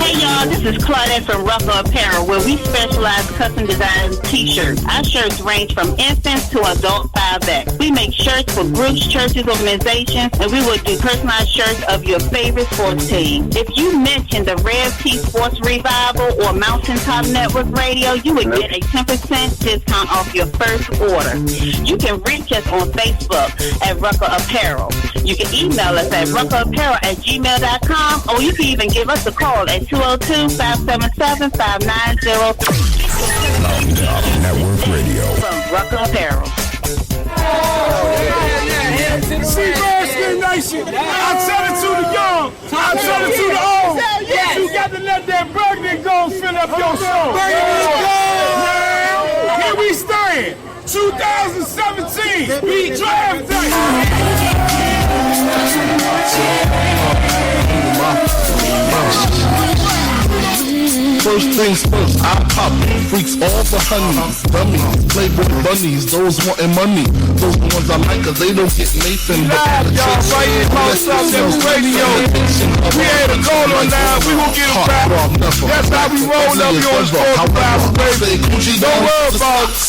Hey y'all, this is Claudette from Rucker Apparel, where we specialize custom design t-shirts. Our shirts range from infants to adult 5X. We make shirts for groups, churches, organizations, and we will do personalized shirts of your favorite sports team. If you mention the Rev T Sports Revival or Mountaintop Network Radio, you would get a 10% discount off your first order. You can reach us on Facebook at Rucker Apparel. You can email us at ruckerapparel@gmail.com, or you can even give us a call at 202-577-5903. Mountaintop Network Radio. From Rucker Apparel. Redskins Nation, I tell it to the young, I tell it to the old. Yes. You got to let that burgundy gold fill up your soul. Now, here we stand, 2017, we draft day. First things first, I pop freaks all the honeys, dummies, playboy bunnies, those wanting money. Those the ones I like, cause they don't get Nathan. Live, y'all, right here, Most Up Network Radio. We had a call on now, we gon' get it back. That's how we roll up here on the Sports Survival, baby. Don't worry about it.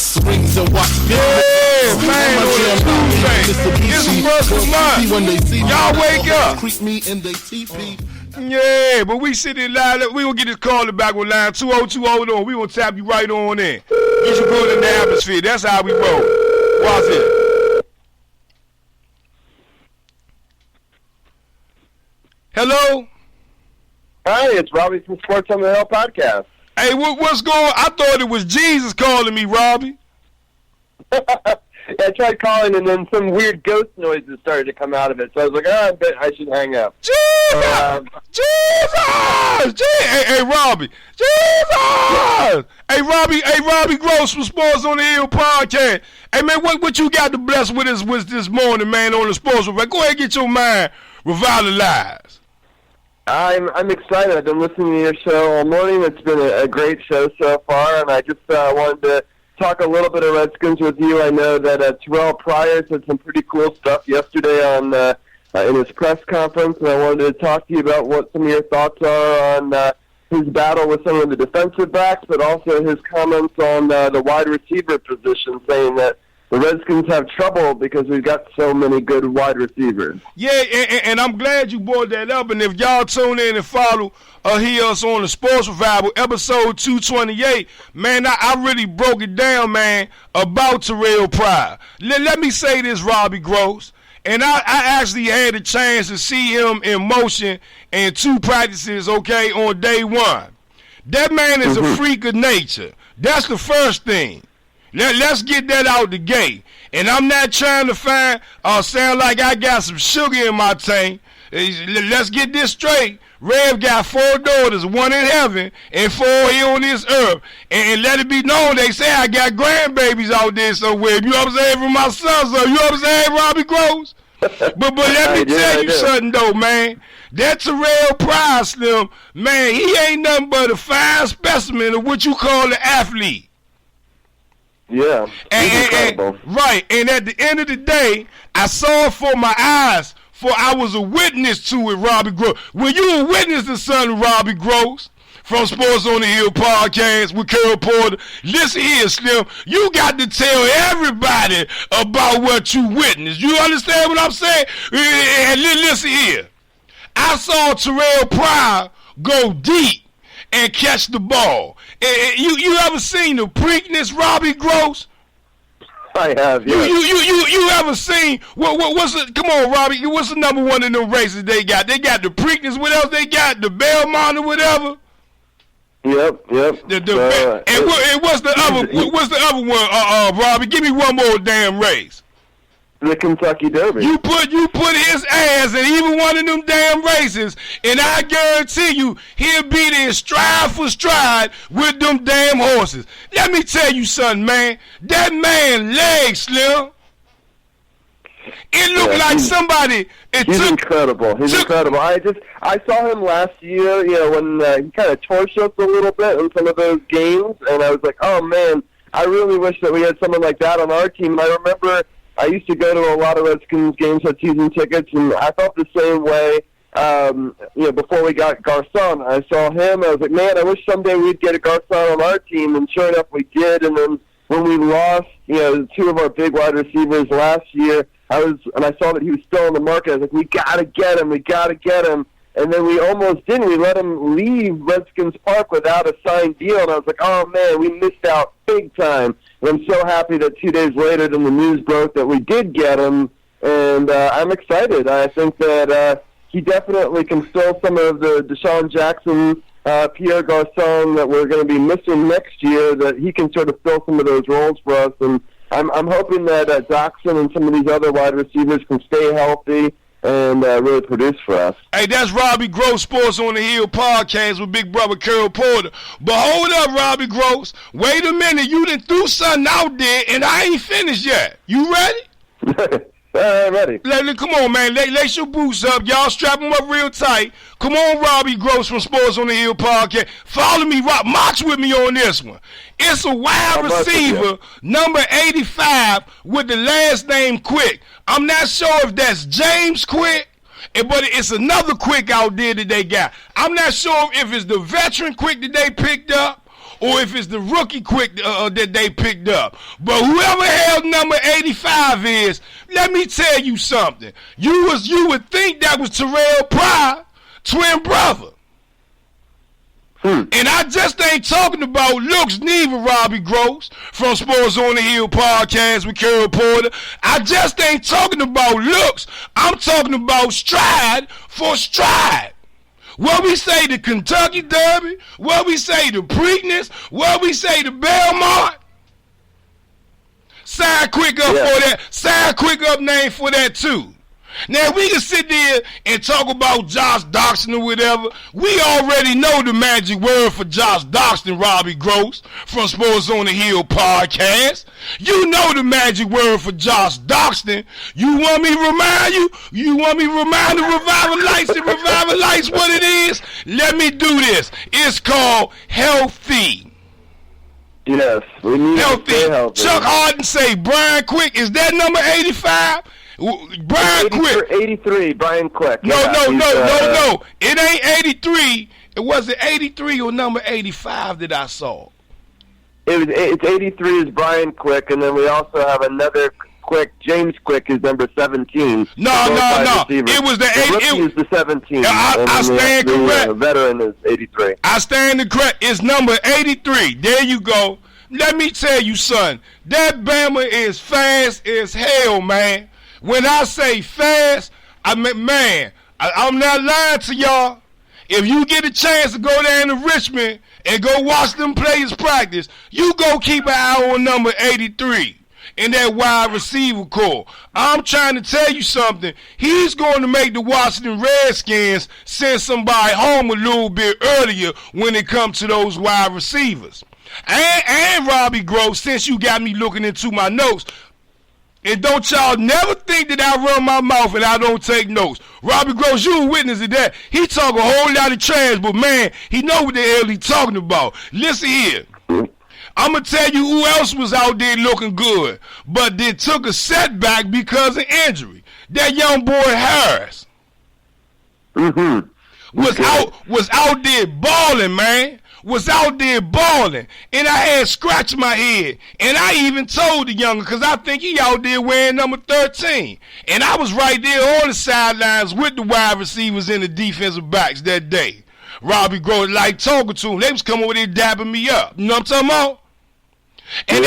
Yeah, man, on a Tuesday. It's the first of the month. Y'all wake up. Creep me in they TP. Yeah, but we sitting live. We gonna get this caller back on line 202. On. We gonna tap you right on in. Get you put in the atmosphere. That's how we roll. Watch it. Hello. Hi, it's Robbie from Sports on the Hill podcast. Hey, what's going on? I thought it was Jesus calling me, Robbie. I tried calling, and then some weird ghost noises started to come out of it. So I was like, I bet I should hang up. Jesus! Hey, Robbie. Jesus! Hey, Robbie Gross from Sports on the Hill podcast. Hey, man, what you got to bless with us this morning, man, on the Sports Report? Go ahead and get your mind revitalized. I'm excited. I've been listening to your show all morning. It's been a great show so far, and I just wanted to talk a little bit of Redskins with you. I know that Terrell Pryor said some pretty cool stuff yesterday on in his press conference, and I wanted to talk to you about what some of your thoughts are on his battle with some of the defensive backs, but also his comments on the wide receiver position, saying that the Redskins have trouble because we've got so many good wide receivers. Yeah, and I'm glad you brought that up. And if y'all tune in and follow hear us on the Sports Revival, episode 228, man, I really broke it down, man, about Terrell Pryor. Let me say this, Robbie Gross. And I actually had a chance to see him in motion in 2 practices, okay, on day 1. That man is a freak of nature. That's the first thing. Let's get that out the gate. And I'm not trying to sound like I got some sugar in my tank. Let's get this straight. Rev got 4 daughters, 1 in heaven and 4 here on this earth. And let it be known, they say I got grandbabies out there somewhere. You know what I'm saying? From my sons, you know what I'm saying, Robbie Gross? But let me tell you something, though, man. That Terrell Pryor, Slim, man, he ain't nothing but a fine specimen of what you call an athlete. Yeah, and right, and at the end of the day, I saw it for my eyes, for I was a witness to it, Robbie Gross. When you a witness to son Robbie Gross from Sports on the Hill podcast with Carol Porter, listen here, Slim, you got to tell everybody about what you witnessed. You understand what I'm saying? And listen here, I saw Terrell Pryor go deep and catch the ball. You ever seen the Preakness, Robbie Gross? I have. Yeah. You ever seen what's the, come on, Robbie? What's the number 1 in the races they got? They got the Preakness. What else they got? The Belmont or whatever. Yep. And what's the other? What's the other one? Robbie, give me one more damn race. The Kentucky Derby. You put his ass in even one of them damn races, and I guarantee you he'll be there stride for stride with them damn horses. Let me tell you something, man. That man legs, Slim. It looked like somebody. He's incredible. He's incredible. I saw him last year. You know, when he kind of torched us a little bit in some of those games, and I was like, oh man, I really wish that we had someone like that on our team. I remember I used to go to a lot of Redskins games, had season tickets, and I felt the same way. Before we got Garcon, I saw him. I was like, man, I wish someday we'd get a Garcon on our team, and sure enough, we did. And then when we lost, 2 of our big wide receivers last year, I saw that he was still on the market. I was like, we gotta get him. And then we almost didn't. We let him leave Redskins Park without a signed deal, and I was like, oh man, we missed out big time. And I'm so happy that 2 days later, then the news broke that we did get him, and I'm excited. I think that he definitely can fill some of the Deshaun Jackson, Pierre Garcon that we're going to be missing next year, that he can sort of fill some of those roles for us. And I'm hoping that Doxson and some of these other wide receivers can stay healthy and really produce for us. Hey, that's Robbie Gross, Sports on the Hill podcast with Big Brother Carol Porter. But hold up, Robbie Gross. Wait a minute. You done threw something out there, and I ain't finished yet. You ready? Ready. Come on, man. Lace your boots up. Y'all strap them up real tight. Come on, Robbie Gross from Sports on the Hill podcast. Follow me, march with me on this one. It's a wide receiver, number 85, with the last name Quick. I'm not sure if that's James Quick, but it's another Quick out there that they got. I'm not sure if it's the veteran Quick that they picked up, or if it's the rookie Quick that they picked up. But whoever held number 85 is, let me tell you something. You would think that was Terrell Pryor, twin brother. And I just ain't talking about looks neither, Robbie Gross from Sports on the Hill podcast with Carol Porter. I just ain't talking about looks. I'm talking about stride for stride. What we say the Kentucky Derby, what we say the Preakness, what we say the Belmont. Sign Quick up for that. Sign Quick up name for that too. Now we can sit there and talk about Josh Doctson or whatever. We already know the magic word for Josh Doctson, Robbie Gross from Sports on the Hill podcast. You know the magic word for Josh Doctson. You want me to remind you? You want me to remind the Revival Lights and Revival Lights what it is? Let me do this. It's called Healthy. Yes, we need to stay healthy. Chuck Harden say Brian Quick. Is that number 85? Brian Quick. 83, Brian Quick. No. It ain't 83. It wasn't 83 or number 85 that I saw. It's 83 is Brian Quick, and then we also have another Quick. James Quick is number 17. No. It was the 80. The rookie is the 17. I stand correct. The veteran is 83. I stand correct. It's number 83. There you go. Let me tell you, son, that Bama is fast as hell, man. When I say fast, I mean, man, I'm not lying to y'all. If you get a chance to go down to Richmond and go watch them players practice, you go keep an eye on number 83 in that wide receiver core. I'm trying to tell you something. He's going to make the Washington Redskins send somebody home a little bit earlier when it comes to those wide receivers. And Robbie Gross, since you got me looking into my notes, and don't y'all never think that I run my mouth and I don't take notes. Robbie Gross, you a witness of that. He talk a whole lot of trash, but man, he know what the hell he talking about. Listen here. I'm going to tell you who else was out there looking good, but they took a setback because of injury. That young boy Harris was out there balling, man. Was out there balling, and I had scratched my head, and I even told the younger, because I think he out there wearing number 13, and I was right there on the sidelines with the wide receivers and the defensive backs that day. Robbie Gross, like talking to him, they was coming over there dabbing me up. You know what I'm talking about? And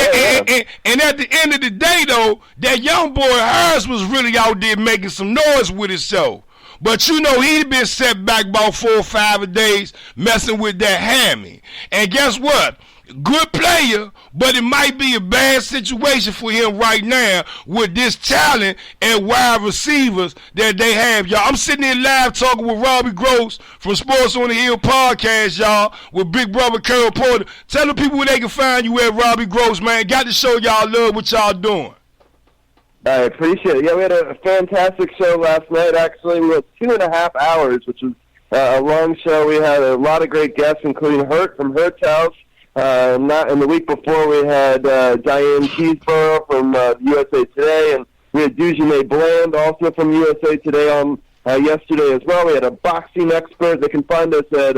at the end of the day, though, that young boy Harris was really out there making some noise with himself. But you know he'd been set back about 4 or 5 days messing with that hammy. And guess what? Good player, but it might be a bad situation for him right now with this talent and wide receivers that they have, y'all. I'm sitting here live talking with Robbie Gross from Sports on the Hill podcast, y'all, with Big Brother Carol Porter. Tell the people where they can find you at, Robbie Gross, man. Got to show y'all love what y'all doing. I appreciate it. Yeah, we had a fantastic show last night, actually. We had 2.5 hours, which was a long show. We had a lot of great guests, including Hurt from Hurt's House. And the week before, we had Diane Cheeseborough from USA Today, and we had Dujane Bland, also from USA Today, on yesterday as well. We had a boxing expert. They can find us at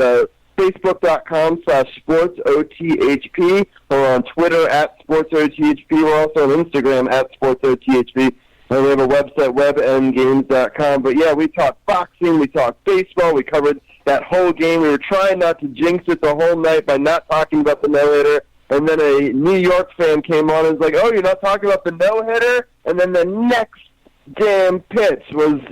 Facebook.com/SportsOTHP, or on Twitter @SportsOTHP. We're also on Instagram @SportsOTHP. And we have a website, WebMGames.com. But yeah, we talked boxing, we talked baseball, we covered that whole game. We were trying not to jinx it the whole night by not talking about the no-hitter. And then a New York fan came on and was like, "Oh, you're not talking about the no-hitter?" And then the next damn pitch was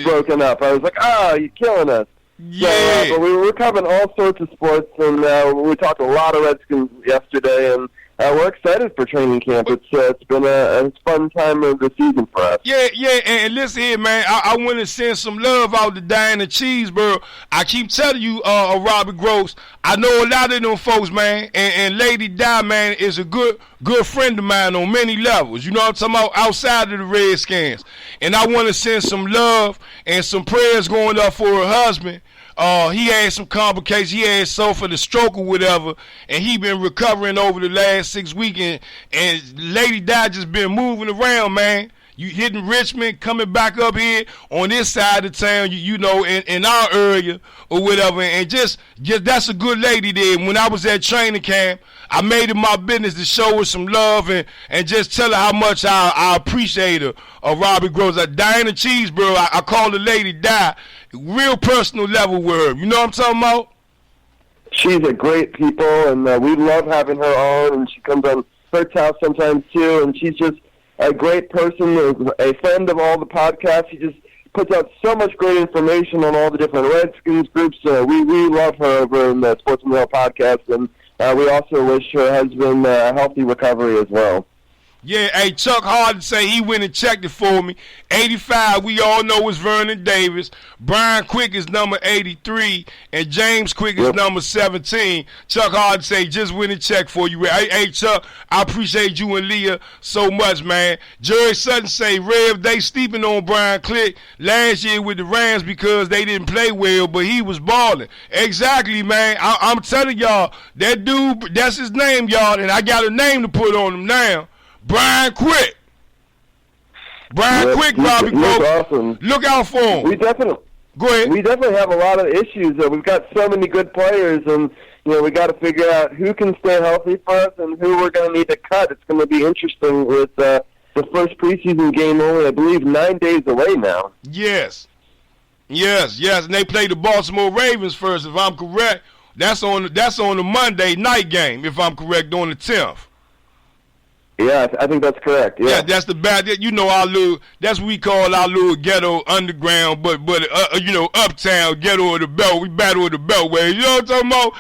broken up. I was like, "Oh, you're killing us." Yeah. So, but we were covering all sorts of sports, and we talked a lot of Redskins yesterday, and we're excited for training camp. It's been a fun time of the season for us. Yeah, and listen here, man. I want to send some love out to Diana Cheeseborough. I keep telling you, Robbie Gross, I know a lot of them folks, man, and Lady Di, man, is a good friend of mine on many levels. You know what I'm talking about? Outside of the Redskins. And I want to send some love and some prayers going up for her husband. He had some complications. He had suffered a stroke or whatever, and he been recovering over the last 6 weeks. And Lady Di just been moving around, man. You hitting Richmond, coming back up here on this side of town, you know, in our area or whatever. And just that's a good lady there. When I was at training camp, I made it my business to show her some love and just tell her how much I appreciate her. Robbie Gross, Diana Cheeseborough, I call her Lady Di, real personal level with her. You know what I'm talking about? She's a great people, and we love having her on, and she comes on Hertz House sometimes too, and she's just a great person, a friend of all the podcasts. She just puts out so much great information on all the different Redskins groups. We love her over in the Sports and Mail podcast, and we also wish her husband a healthy recovery as well. Yeah, hey, Chuck Harden say he went and checked it for me. 85, we all know is Vernon Davis. Brian Quick is number 83, and James Quick is number 17. Chuck Harden say just went and checked for you. Hey, Chuck, I appreciate you and Leah so much, man. Jerry Sutton say, Rev, they sleeping on Brian Quick last year with the Rams because they didn't play well, but he was balling. Exactly, man. I'm telling y'all, that dude, that's his name, y'all, and I got a name to put on him now. Brian Quick. Quick, Robbie Gross. Awesome. Look out for him. Go ahead. We definitely have a lot of issues. We've got so many good players, and we got to figure out who can stay healthy for us and who we're going to need to cut. It's going to be interesting with the first preseason game only, I believe, 9 days away now. Yes, and they play the Baltimore Ravens first, if I'm correct. That's on the Monday night game, if I'm correct, on the 10th. Yeah, I think that's correct. Yeah, that's the bad. You know, that's what we call our little ghetto underground, but uptown ghetto of the belt. We battle of the Beltway. You know what I'm talking about?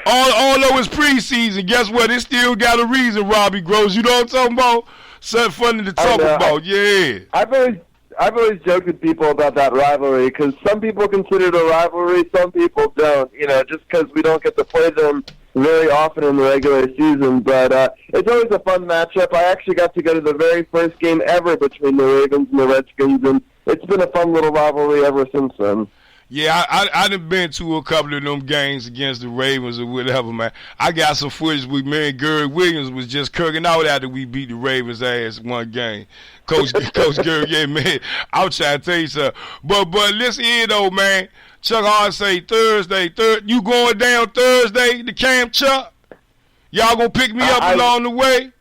Although it's preseason, guess what? It still got a reason, Robbie Gross. You know what I'm talking about? Something funny to talk about. Yeah. I've always joked with people about that rivalry because some people consider it a rivalry, some people don't. Just because we don't get to play them very often in the regular season, but it's always a fun matchup. I actually got to go to the very first game ever between the Ravens and the Redskins, and it's been a fun little rivalry ever since then. Yeah, I done been to a couple of them games against the Ravens or whatever, man. I got some footage with me and Gary Williams was just kirking out after we beat the Ravens' ass one game. Coach Gary, yeah, man, I'm trying to tell you something. But listen here, though, man. Chuck Hard say Thursday. You going down Thursday to camp, Chuck? Y'all gonna pick me up along the way?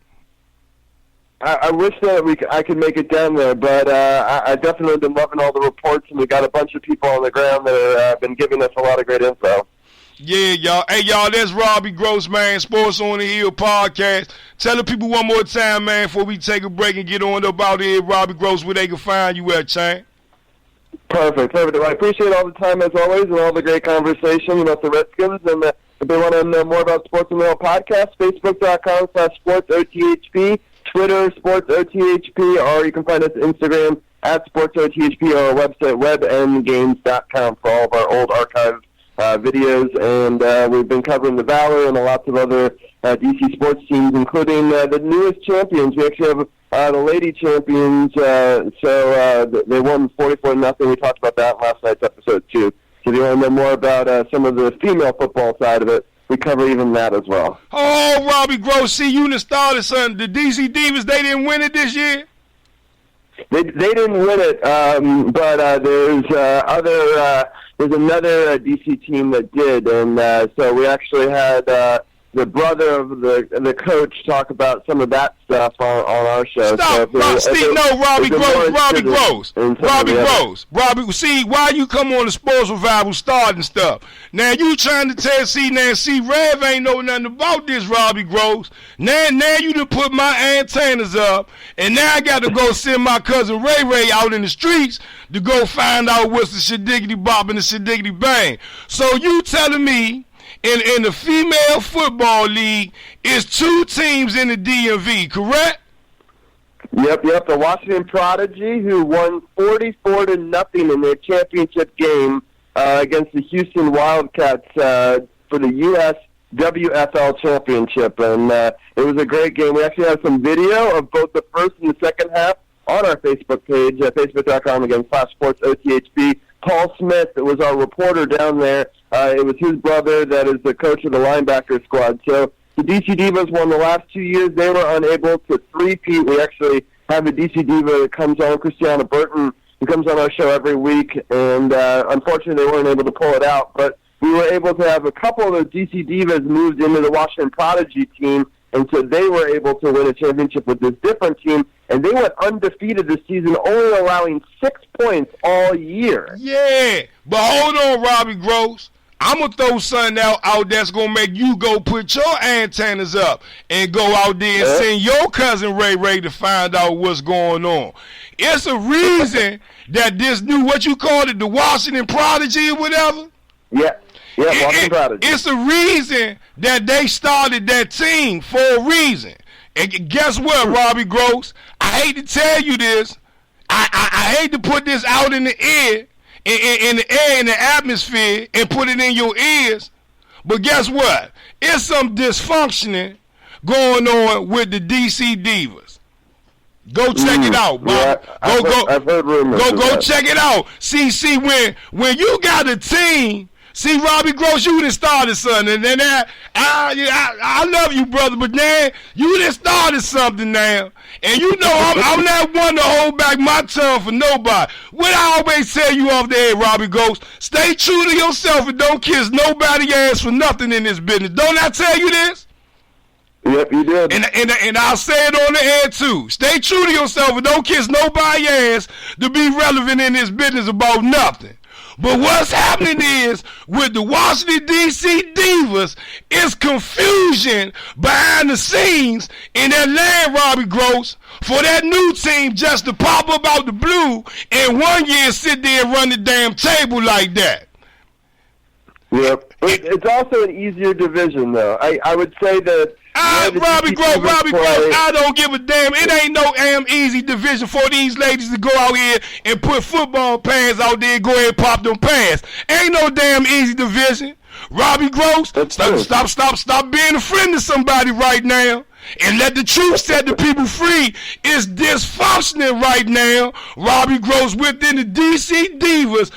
I wish that I could make it down there, but I definitely been loving all the reports, and we got a bunch of people on the ground that have been giving us a lot of great info. Yeah, y'all. Hey, y'all, that's Robbie Gross, man, Sports on the Hill podcast. Tell the people one more time, man, before we take a break and get on up out here, Robbie Gross, where they can find you at, Chan. Perfect. I appreciate all the time, as always, and all the great conversation about the Redskins. And if they want to know more about Sports and Mail Podcast, Facebook.com/SportsOTHP, Twitter, SportsOTHP, or you can find us on Instagram at SportsOTHP, or our website, WebMGames.com, for all of our old archived videos. And we've been covering the Valor and lots of other DC sports teams, including the newest champions. We actually have the Lady Champions, so they won 44-0. We talked about that in last night's episode, too. So if you want to know more about some of the female football side of it, we cover even that as well. Oh, Robbie Gross, see, you done started something. The DC Divas, they didn't win it this year? They didn't win it, but there's another DC team that did, and so we actually had the brother of the coach talk about some of that stuff on our show. Stop, Robbie Gross. Robbie, see, why you come on the Sports Revival starting stuff? Now you trying to tell Rev ain't know nothing about this, Robbie Gross. Now you done put my antennas up, and now I got to go send my cousin Ray out in the streets to go find out what's the shadiggity bop and the shadiggity bang. So you telling me in the female football league, it's 2 teams in the DMV, correct? Yep. The Washington Prodigy, who won 44-0 in their championship game against the Houston Wildcats for the U.S. WFL Championship, and it was a great game. We actually have some video of both the first and the second half on our Facebook page, facebook.com/sportsothb. Paul Smith was our reporter down there. It was his brother that is the coach of the linebacker squad. So the DC Divas won the last 2 years. They were unable to three-peat. We actually have a DC Diva that comes on, Christiana Burton, who comes on our show every week, and unfortunately they weren't able to pull it out. But we were able to have a couple of those DC Divas moved into the Washington Prodigy team, and so they were able to win a championship with this different team, and they went undefeated this season, only allowing 6 points all year. Yeah, but hold on, Robbie Gross. I'm going to throw something out that's going to make you go put your antennas up and go out there and send your cousin Ray to find out what's going on. It's a reason that this new, what you called it, the Washington Prodigy or whatever? Yeah, Washington Prodigy. It's a reason that they started that team, for a reason. And guess what, Robbie Gross? I hate to tell you this. I hate to put this out in the air, in the atmosphere, and put it in your ears. But guess what? It's some dysfunctioning going on with the DC Divas. Go check it out, Bob. Yeah, I've heard rumors. Go check it out. See, when you got a team. See, Robbie Gross, you done started something, and then I love you, brother, but then you done started something now, and you know I'm not one to hold back my tongue for nobody. What I always tell you off the air, Robbie Gross, stay true to yourself and don't kiss nobody ass for nothing in this business. Don't I tell you this? Yep, you did. And I'll say it on the air too. Stay true to yourself and don't kiss nobody ass to be relevant in this business about nothing. But what's happening is, with the Washington, D.C. Divas, it's confusion behind the scenes in that land, Robbie Gross, for that new team just to pop up out the blue and 1 year sit there and run the damn table like that. Yep. It's also an easier division, though. I would say that... Robbie Gross, I don't give a damn. It ain't no damn easy division for these ladies to go out here and put football pants out there and go ahead and pop them pants. Ain't no damn easy division. Robbie Gross, stop being a friend to somebody right now. And let the truth set the people free. It's dysfunctioning right now, Robbie Gross, within the DC Divas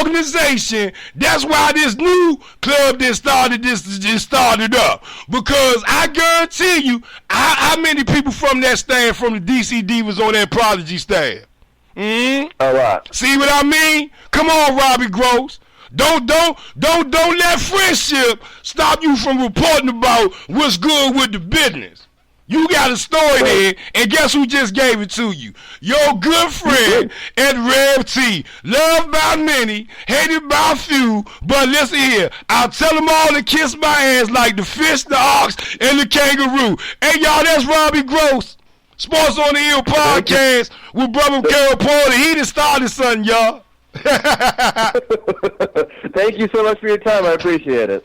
organization. That's why this new club just started up. Because I guarantee you, how many people from that stand from the DC Divas on that Prodigy stand? A lot. See what I mean? Come on, Robbie Gross. Don't let friendship stop you from reporting about what's good with the business. You got a story there, and guess who just gave it to you? Your good friend at Rev T. Loved by many, hated by few, but listen here. I'll tell them all to kiss my ass like the fish, the ox, and the kangaroo. Hey, y'all, that's Robbie Gross. Sports on the Hill podcast with Brother Carol Porter. He done started something, y'all. Thank you so much for your time. I appreciate it.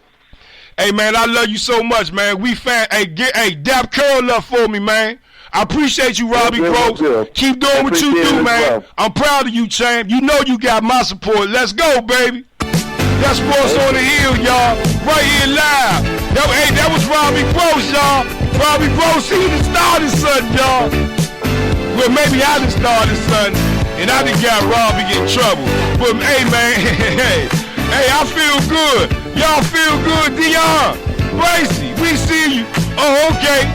Hey, man, I love you so much, man. Hey, dap curl up for me, man. I appreciate you, Robbie Gross. Keep doing what you do, man. Well. I'm proud of you, champ. You know you got my support. Let's go, baby. That's Sports on the Hill, y'all. Right here live. That was Robbie Gross, y'all. Robbie Gross, he done started something, y'all. Well, maybe I done started something, and I done got Robbie in trouble. But, hey, man, hey, I feel good. Y'all feel good, Dion. Bracy, we see you. Oh, okay.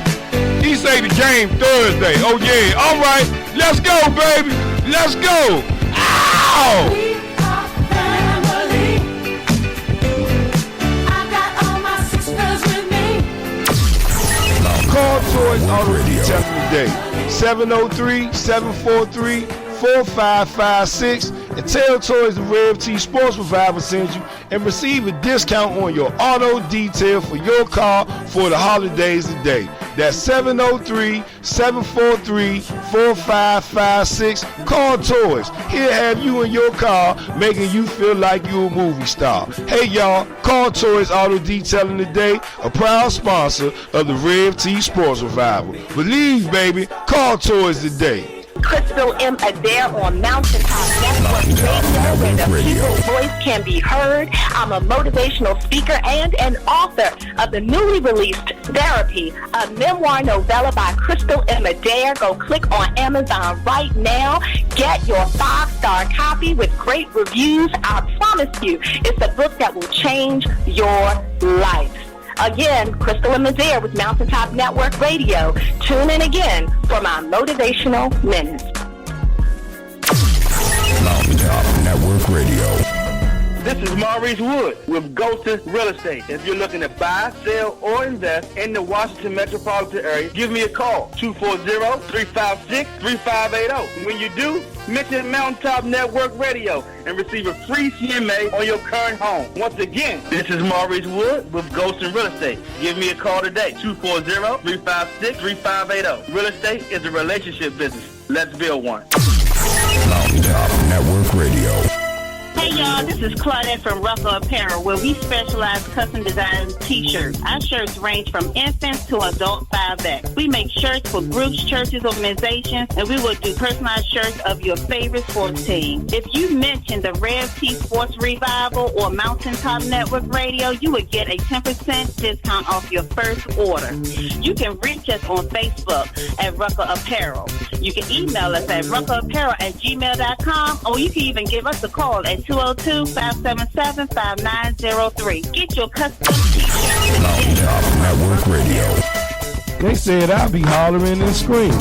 He say the game Thursday. Oh, yeah. All right. Let's go, baby. Let's go. Ow! We are family. I got all my sisters with me. Call Toys Auto Retail today. 703-743-4556 and tell Toys the Rev T Sports Revival sends you and receive a discount on your auto detail for your car for the holidays today. That's 703-743-4556. Call Toys. He'll have you in your car, making you feel like you're a movie star. Hey y'all, Call Toys Auto Detailing today, a proud sponsor of the Rev T Sports Revival. Believe, baby, call Toys today. Crystal M. Adair on Mountaintop Network Radio, where the people's voice can be heard. I'm a motivational speaker and an author of the newly released Therapy, a memoir novella by Crystal M. Adair. Go click on Amazon right now. Get your 5-star copy with great reviews. I promise you, it's a book that will change your life. Again, Crystal M. Adair with Mountaintop Network Radio. Tune in again for my motivational minutes. Mountaintop Network Radio. This is Maurice Wood with Ghosted Real Estate. If you're looking to buy, sell, or invest in the Washington metropolitan area, give me a call, 240-356-3580. When you do, mention Mountaintop Network Radio and receive a free CMA on your current home. Once again, this is Maurice Wood with Ghosted Real Estate. Give me a call today, 240-356-3580. Real estate is a relationship business. Let's build one. Mountaintop Network Radio. Hey y'all, this is Claudette from Rucker Apparel, where we specialize custom design t-shirts. Our shirts range from infants to adult 5X. We make shirts for groups, churches, organizations, and we will do personalized shirts of your favorite sports team. If you mention the Rev T Sports Revival or Mountaintop Network Radio, you would get a 10% discount off your first order. You can reach us on Facebook at Rucker Apparel. You can email us at ruckerapparel@gmail.com, or you can even give us a call at 202-577-5903. Get your custom t-shirts. Mountaintop Network Radio. They said I'll be hollering and screaming.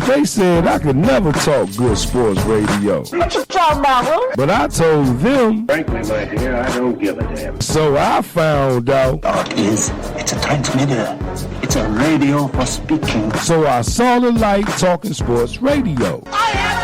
They said I could never talk good sports radio. What you talking about, But I told them. Frankly, my dear, I don't give a damn. So I found out. It's a transmitter. It's a radio for speaking. So I saw the light talking sports radio. I have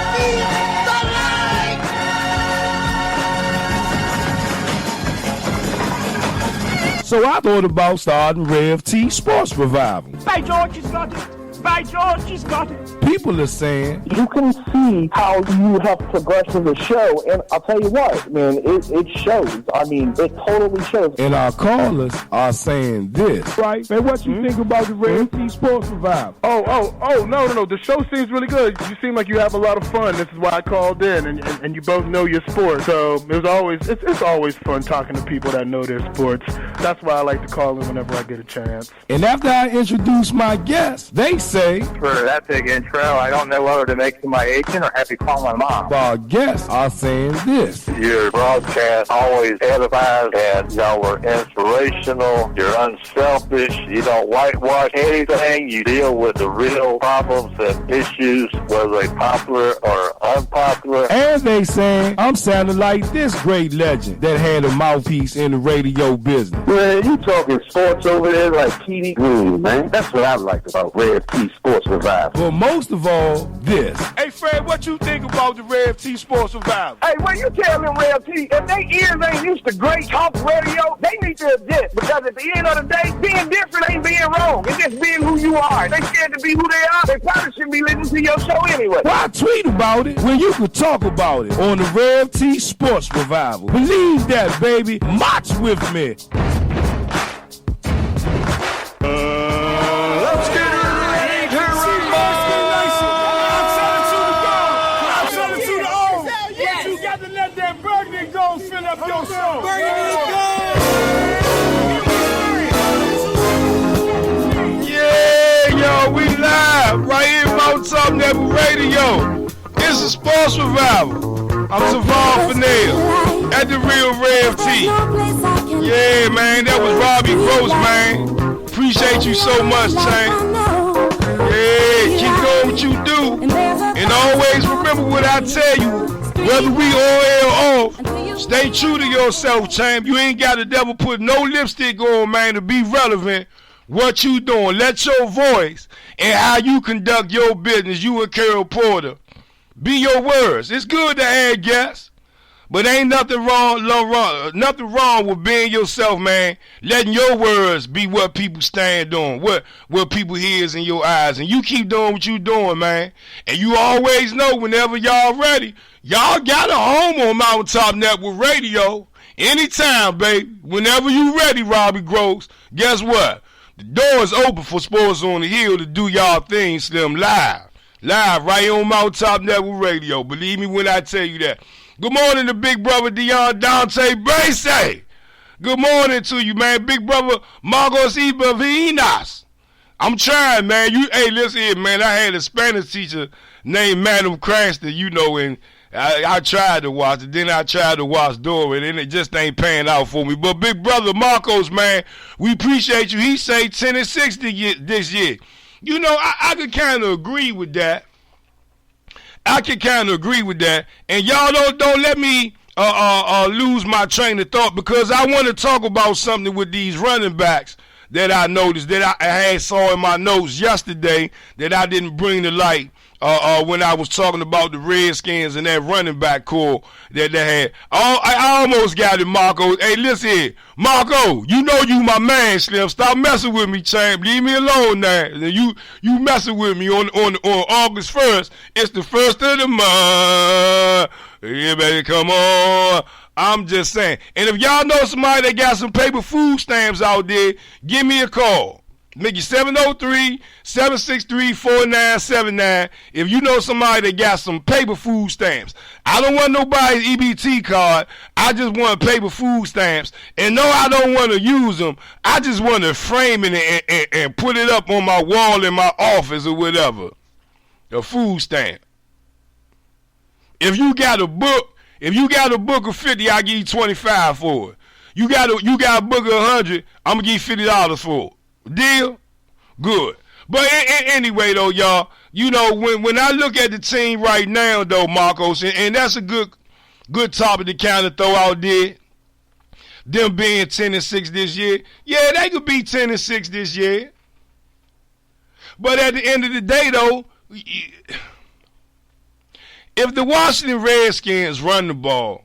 So I thought about starting Rev T Sports Revival. By George, he's got it. By George, he's got it. People are saying you can see how you have progressed as a show, and I'll tell you what, man, it shows. I mean, it totally shows. And our callers are saying this, right? Man, what you think about the Rev T Sports Revival? No. The show seems really good. You seem like you have a lot of fun. This is why I called in, and you both know your sport. So it's always fun talking to people that know their sports. That's why I like to call in whenever I get a chance. And after I introduce my guests, they say, for that big intro, I don't know whether to make to my agent or have you call my mom. Our guests are saying this. Your broadcast always edifies, and y'all were inspirational. You're unselfish. You don't whitewash anything. You deal with the real problems and issues, whether they're popular or unpopular. And they saying, I'm sounding like this great legend that had a mouthpiece in the radio business. Man, you talking sports over there like T.D. Green, man. That's what I like about Rev T Sports Revival. But most of all, this. Hey, Fred, what you think about the Rev T Sports Revival? Hey, when you tell them Rev T, if their ears ain't used to great talk radio, they need to adjust. Because at the end of the day, being different ain't being wrong. It's just being who you are. They scared to be who they are. They probably shouldn't be listening to your show anyway. Why tweet about it when you could talk about it on the Rev T Sports Revival? Believe that, baby. March with me. Let's get ready to I'm selling to the old. You got to let that burgundy gold fill up your soul. Yeah, y'all, we live right here in Mountaintop Network Radio. It's a sports revival. I'm Savon Fennell at the Real Rev T. Yeah, man, that was Robbie Gross, man. Appreciate you so much, Tank. Yeah, keep doing what you do. And always remember what I tell you. Whether we on air or off, stay true to yourself, champ. You ain't got to never put no lipstick on, man, to be relevant. What you doing? Let your voice and how you conduct your business, you and Carol Porter, be your words. It's good to add guests, But ain't nothing wrong with being yourself, man. Letting your words be what people stand on, what people hears in your eyes. And you keep doing what you doing, man. And you always know whenever y'all ready, y'all got a home on Mountaintop Network Radio. Anytime, baby. Whenever you ready, Robbie Groves, guess what? The door is open for Sports on the Hill to do y'all thing, Slim, live. Live right on Mountaintop Network Radio. Believe me when I tell you that. Good morning to Big Brother Dion Dante Basie. Good morning to you, man. Big Brother Marcos Ibavinas. I'm trying, man. Hey, listen here, man. I had a Spanish teacher named Madam Cranston, and I tried to watch it. Then I tried to watch Dora, and it just ain't paying out for me. But Big Brother Marcos, man, we appreciate you. He say 10-6 this year. I could kind of agree with that. And y'all don't let me lose my train of thought, because I want to talk about something with these running backs that I noticed, that I had saw in my notes yesterday that I didn't bring to light when I was talking about the Redskins and that running back core that they had. I almost got it, Marco. Hey, listen here. Marco, you my man, Slim. Stop messing with me, champ. Leave me alone now. You messing with me on August 1st. It's the first of the month. Yeah, baby, come on. I'm just saying. And if y'all know somebody that got some paper food stamps out there, give me a call. Make it 703-763-4979 if you know somebody that got some paper food stamps. I don't want nobody's EBT card. I just want paper food stamps. And no, I don't want to use them. I just want to frame it and put it up on my wall in my office or whatever. A food stamp. If you got a book of 50, I'll give you 25 for it. You got a book of 100, I'm going to give you $50 for it. Deal? Good. But anyway, though, y'all, when I look at the team right now, though, Marcos, and that's a good topic to kind of throw out there, them being 10-6 this year. Yeah, they could be 10-6 this year. But at the end of the day, though, if the Washington Redskins run the ball,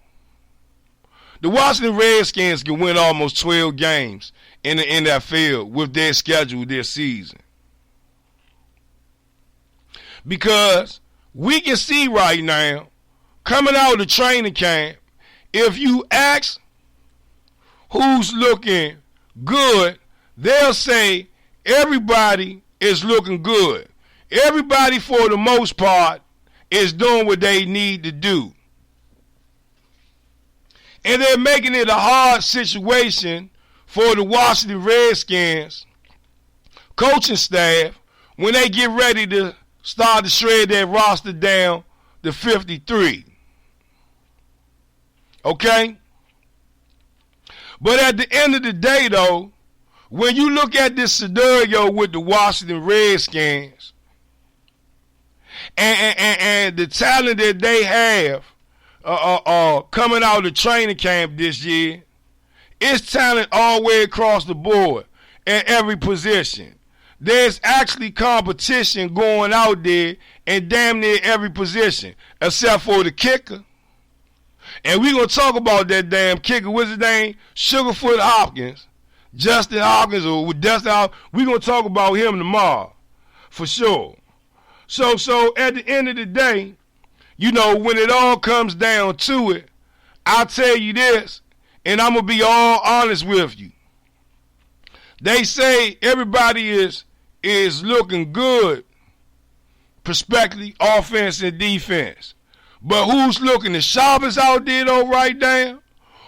the Washington Redskins can win almost 12 games in the NFL with their schedule this season. Because we can see right now, coming out of the training camp, if you ask who's looking good, they'll say everybody is looking good. Everybody, for the most part, is doing what they need to do. And they're making it a hard situation for the Washington Redskins coaching staff when they get ready to start to shred their roster down to 53. Okay? But at the end of the day, though, when you look at this scenario with the Washington Redskins and the talent that they have coming out of the training camp this year, it's talent all the way across the board at every position. There's actually competition going out there in damn near every position, except for the kicker. And we're going to talk about that damn kicker. What's his name? Sugarfoot Hopkins. Justin Hopkins, or with Dustin Hopkins. We're going to talk about him tomorrow, for sure. So at the end of the day, when it all comes down to it, I'll tell you this, and I'm going to be all honest with you. They say everybody is looking good, prospectively, offense and defense. But who's looking the sharpest out there, though, right now?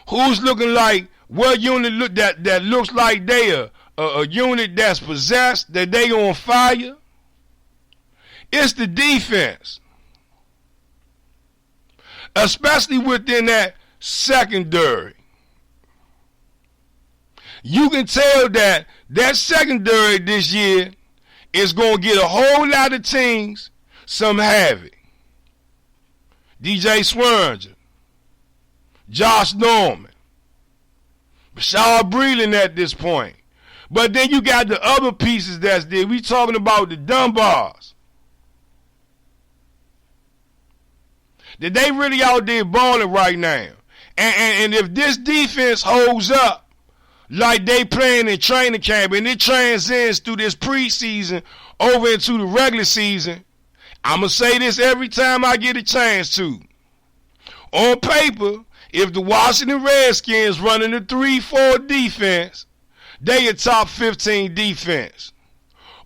Who's looking like what unit that looks like they a unit that's possessed, that they on fire? It's the defense. Especially within that secondary. You can tell that secondary this year is going to get a whole lot of teams some havoc. DJ Swearinger, Josh Norman, Rashad Breeland at this point. But then you got the other pieces that's there. We talking about the Dunbars. That they really out there balling right now. And if this defense holds up like they playing in training camp and it transcends through this preseason over into the regular season, I'm going to say this every time I get a chance to. On paper, if the Washington Redskins running a 3-4 defense, they a top 15 defense.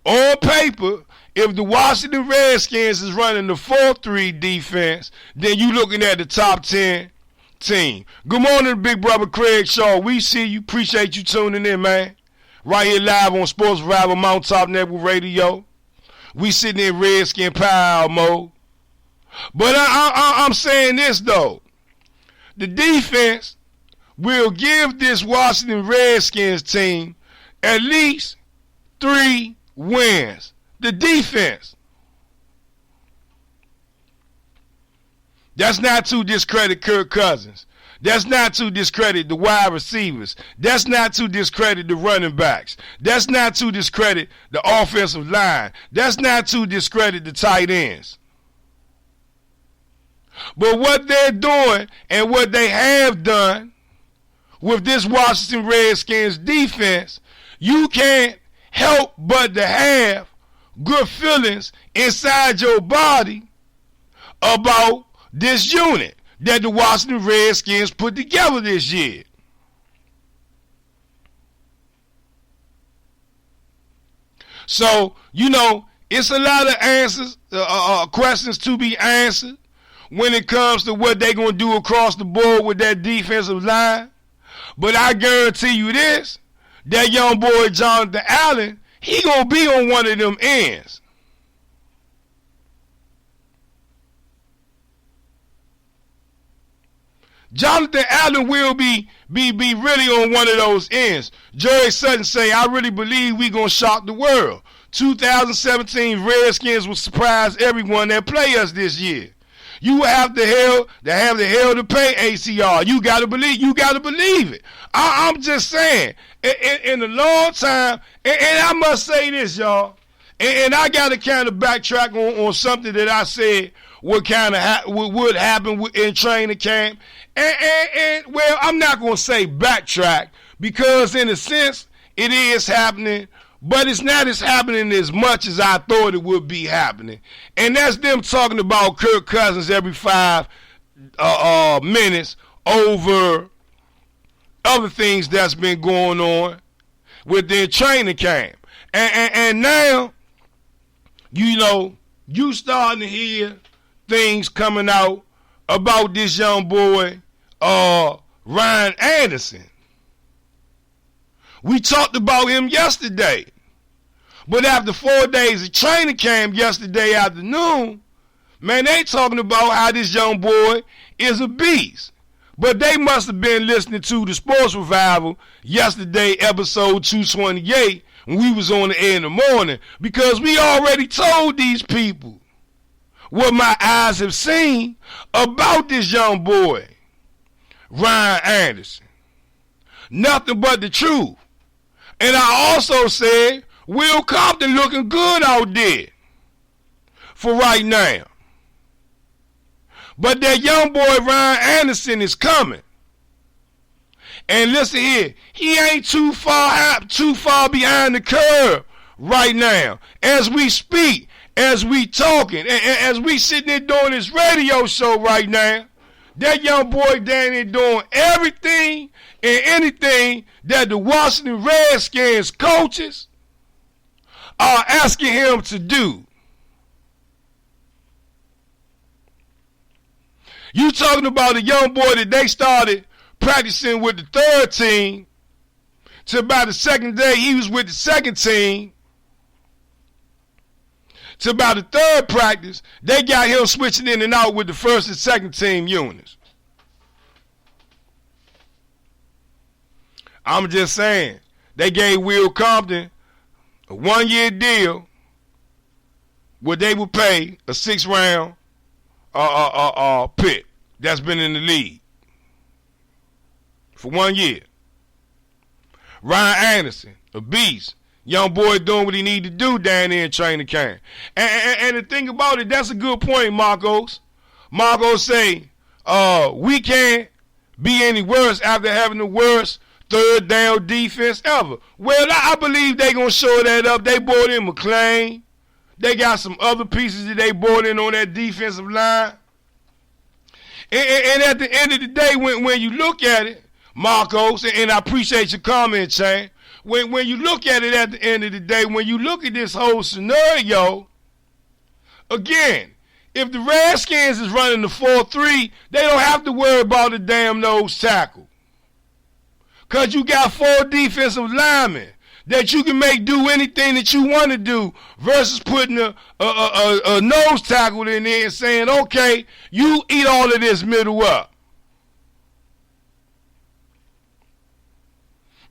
On paper, if the Washington Redskins is running the 4-3 defense, then you looking at the top 10 team. Good morning, Big Brother Craig Shaw. We see you. Appreciate you tuning in, man. Right here live on Sports Rival Mountaintop Network Radio. We sitting in Redskin Power mode. But I'm saying this, though. The defense will give this Washington Redskins team at least 3 wins. The defense. That's not to discredit Kirk Cousins. That's not to discredit the wide receivers. That's not to discredit the running backs. That's not to discredit the offensive line. That's not to discredit the tight ends. But what they're doing and what they have done with this Washington Redskins defense, you can't help but to have good feelings inside your body about this unit that the Washington Redskins put together this year. So, it's a lot of answers, questions to be answered when it comes to what they're going to do across the board with that defensive line. But I guarantee you this, that young boy Jonathan Allen, he going to be on one of them ends. Jonathan Allen will be really on one of those ends. Jerry Sutton say, I really believe we going to shock the world. 2017 Redskins will surprise everyone that play us this year. You have the hell to pay ACR. You got to believe it. I'm just saying, in a long time, and I must say this, y'all, and I got to kind of backtrack on something that I said would happen in training camp. And well, I'm not going to say backtrack because in a sense it is happening, but it's not as happening as much as I thought it would be happening. And that's them talking about Kirk Cousins every 5 minutes over other things that's been going on within training camp. And now, you starting to hear things coming out about this young boy, Ryan Anderson. We talked about him yesterday. But after 4 days of training camp yesterday afternoon, man, they talking about how this young boy is a beast. But they must have been listening to the Sports Revival yesterday, episode 228, when we was on the air in the morning, because we already told these people what my eyes have seen about this young boy, Ryan Anderson. Nothing but the truth. And I also said, Will Compton looking good out there for right now. But that young boy Ryan Anderson is coming. And listen here, he ain't too far behind the curve right now. As we speak, as we talking, and as we sitting there doing this radio show right now, that young boy down there doing everything and anything that the Washington Redskins coaches are asking him to do. You talking about a young boy that they started practicing with the third team to about the second day he was with the second team to about the third practice, they got him switching in and out with the first and second team units. I'm just saying, they gave Will Compton a 1-year deal where they would pay a 6th-round pick that's been in the league for 1 year. Ryan Anderson, a beast. Young boy doing what he need to do down there in training camp. And the thing about it, that's a good point, Marcos. Marcos say, we can't be any worse after having the worst third down defense ever? Well, I believe they going to show that up. They brought in McClain. They got some other pieces that they brought in on that defensive line. And at the end of the day, when you look at it, Marcos, and I appreciate your comment, Shane, when you look at it at the end of the day, when you look at this whole scenario, again, if the Redskins is running the 4-3, they don't have to worry about the damn nose tackle. Because you got 4 defensive linemen that you can make do anything that you want to do versus putting a nose tackle in there and saying, okay, you eat all of this middle up.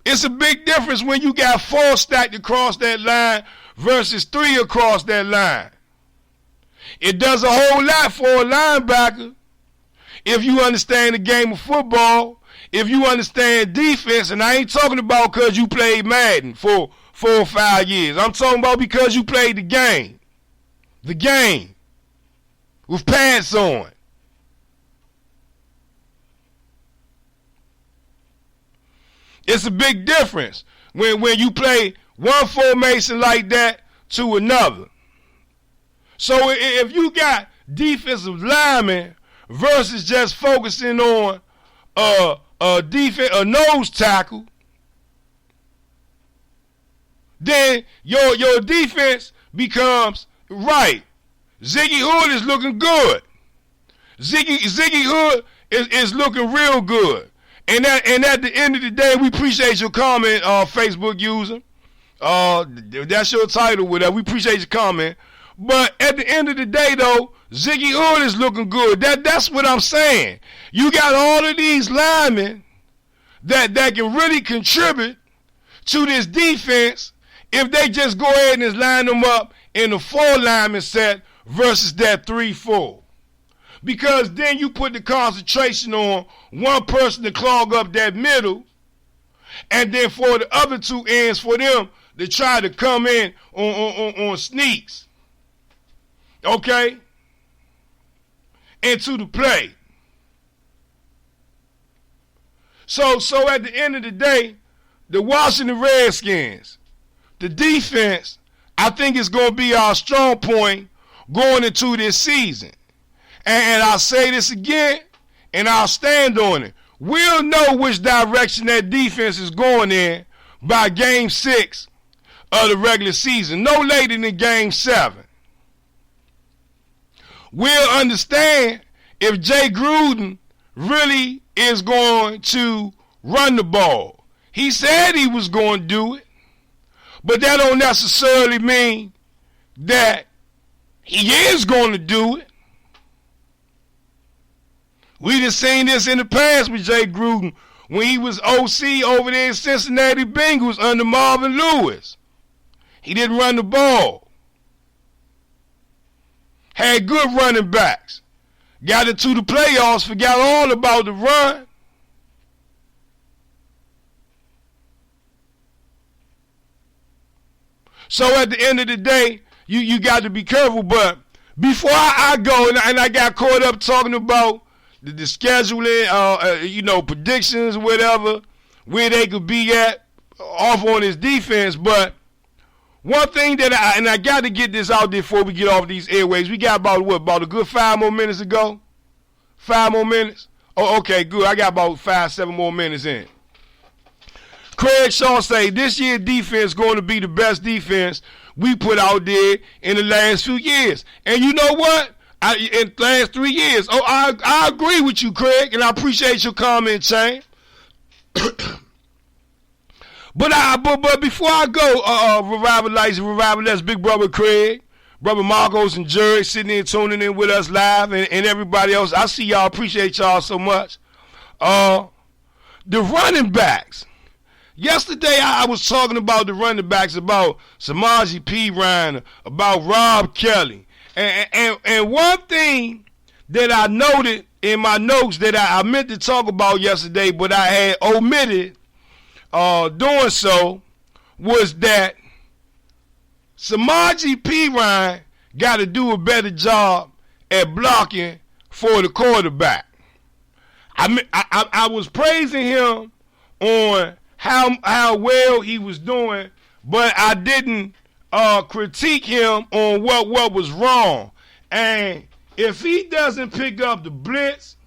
It's a big difference when you got 4 stacked across that line versus 3 across that line. It does a whole lot for a linebacker if you understand the game of football, if you understand defense, and I ain't talking about because you played Madden for 4 or 5 years. I'm talking about because you played the game. The game. With pants on. It's a big difference when you play one formation like that to another. So if you got defensive linemen versus just focusing on a nose tackle, then your defense becomes right. Ziggy Hood is looking good. Ziggy Hood is looking real good. And at the end of the day, we appreciate your comment, Facebook user. That's your title with that. We appreciate your comment. But at the end of the day, though, Ziggy Hood is looking good. That's what I'm saying. You got all of these linemen that can really contribute to this defense if they just go ahead and just line them up in a 4 lineman set versus that 3-4. Because then you put the concentration on one person to clog up that middle, and then for the other 2 ends for them to try to come in on sneaks. Okay? Into the play. So at the end of the day, the Washington Redskins, the defense, I think is going to be our strong point going into this season. And I'll say this again, and I'll stand on it. We'll know which direction that defense is going in by Game 6 of the regular season, no later than Game 7. We'll understand if Jay Gruden really is going to run the ball. He said he was going to do it, but that don't necessarily mean that he is going to do it. We just seen this in the past with Jay Gruden when he was OC over there in Cincinnati Bengals under Marvin Lewis. He didn't run the ball. Had good running backs. Got into the playoffs, forgot all about the run. So at the end of the day, you got to be careful. But before I go, and I got caught up talking about the scheduling, predictions, whatever, where they could be at off on his defense. But one thing that I got to get this out there before we get off these airways. We got about a good 5 more minutes to go? 5 more minutes? Oh, okay, good. I got about 5-7 more minutes in. Craig Shaw say this year's defense going to be the best defense we put out there in the last few years. And you know what? In the last 3 years. Oh, I agree with you, Craig, and I appreciate your comment, Shane. But before I go, Revival, Big Brother Craig, Brother Marcos and Jerry sitting there tuning in with us live, and everybody else. I see y'all, appreciate y'all so much. The running backs. Yesterday I was talking about the running backs, about Samaje Perine, about Rob Kelly. And one thing that I noted in my notes that I meant to talk about yesterday, but I had omitted doing so, was that Samaje Perine got to do a better job at blocking for the quarterback. I was praising him on how well he was doing, but I didn't critique him on what was wrong. And if he doesn't pick up the blitz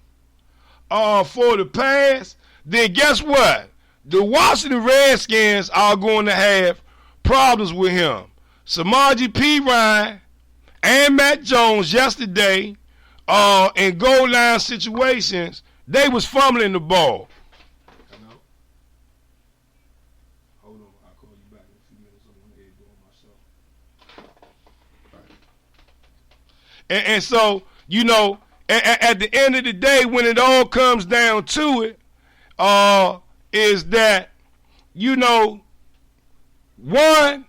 for the pass, then guess what? The Washington Redskins are going to have problems with him. Samaje Perine and Matt Jones yesterday in goal line situations, they was fumbling the ball. Hold on, I'll call you back in a few minutes. I'm on here doing myself. And so, you know, at the end of the day, when it all comes down to it, is that, you know, one,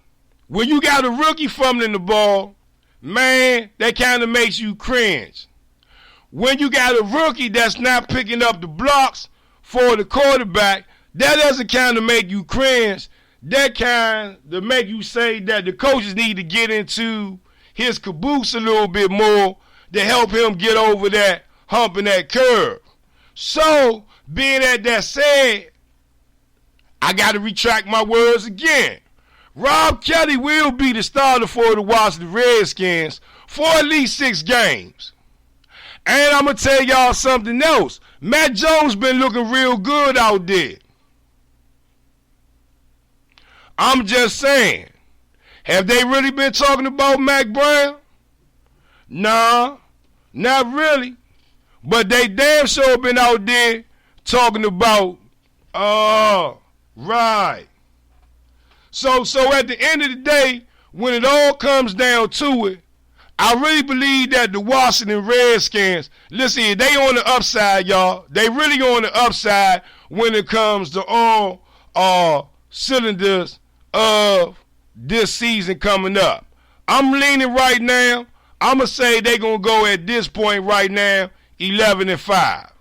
when you got a rookie fumbling the ball, man, that kind of makes you cringe. When you got a rookie that's not picking up the blocks for the quarterback, that doesn't kind of make you cringe. That kind of make you say that the coaches need to get into his caboose a little bit more to help him get over that hump and that curve. So, being that said, I got to retract my words again. Rob Kelly will be the starter for the Washington Redskins for at least 6 games. And I'm going to tell y'all something else. Matt Jones been looking real good out there. I'm just saying, have they really been talking about Mac Brown? Nah, not really. But they damn sure been out there talking about, right. So at the end of the day, when it all comes down to it, I really believe that the Washington Redskins, listen, they on the upside, y'all. They really on the upside when it comes to all cylinders of this season coming up. I'm leaning right now. I'm going to say they're going to go at this point right now 11-5.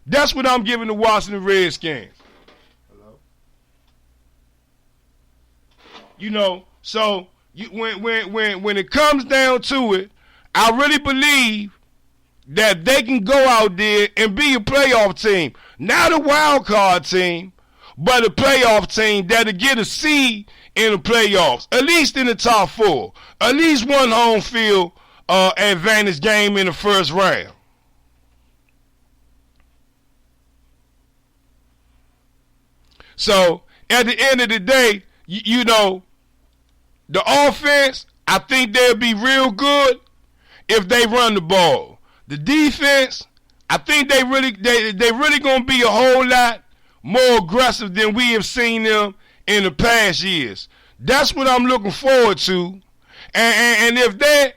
That's what I'm giving the Washington Redskins. Hello? You know, so when it comes down to it, I really believe that they can go out there and be a playoff team. Not a wild card team, but a playoff team that'll get a seed in the playoffs, at least in the top 4. At least one home field advantage game in the first round. So, at the end of the day, you know, the offense, I think they'll be real good if they run the ball. The defense, I think they really going to be a whole lot more aggressive than we have seen them in the past years. That's what I'm looking forward to. And if they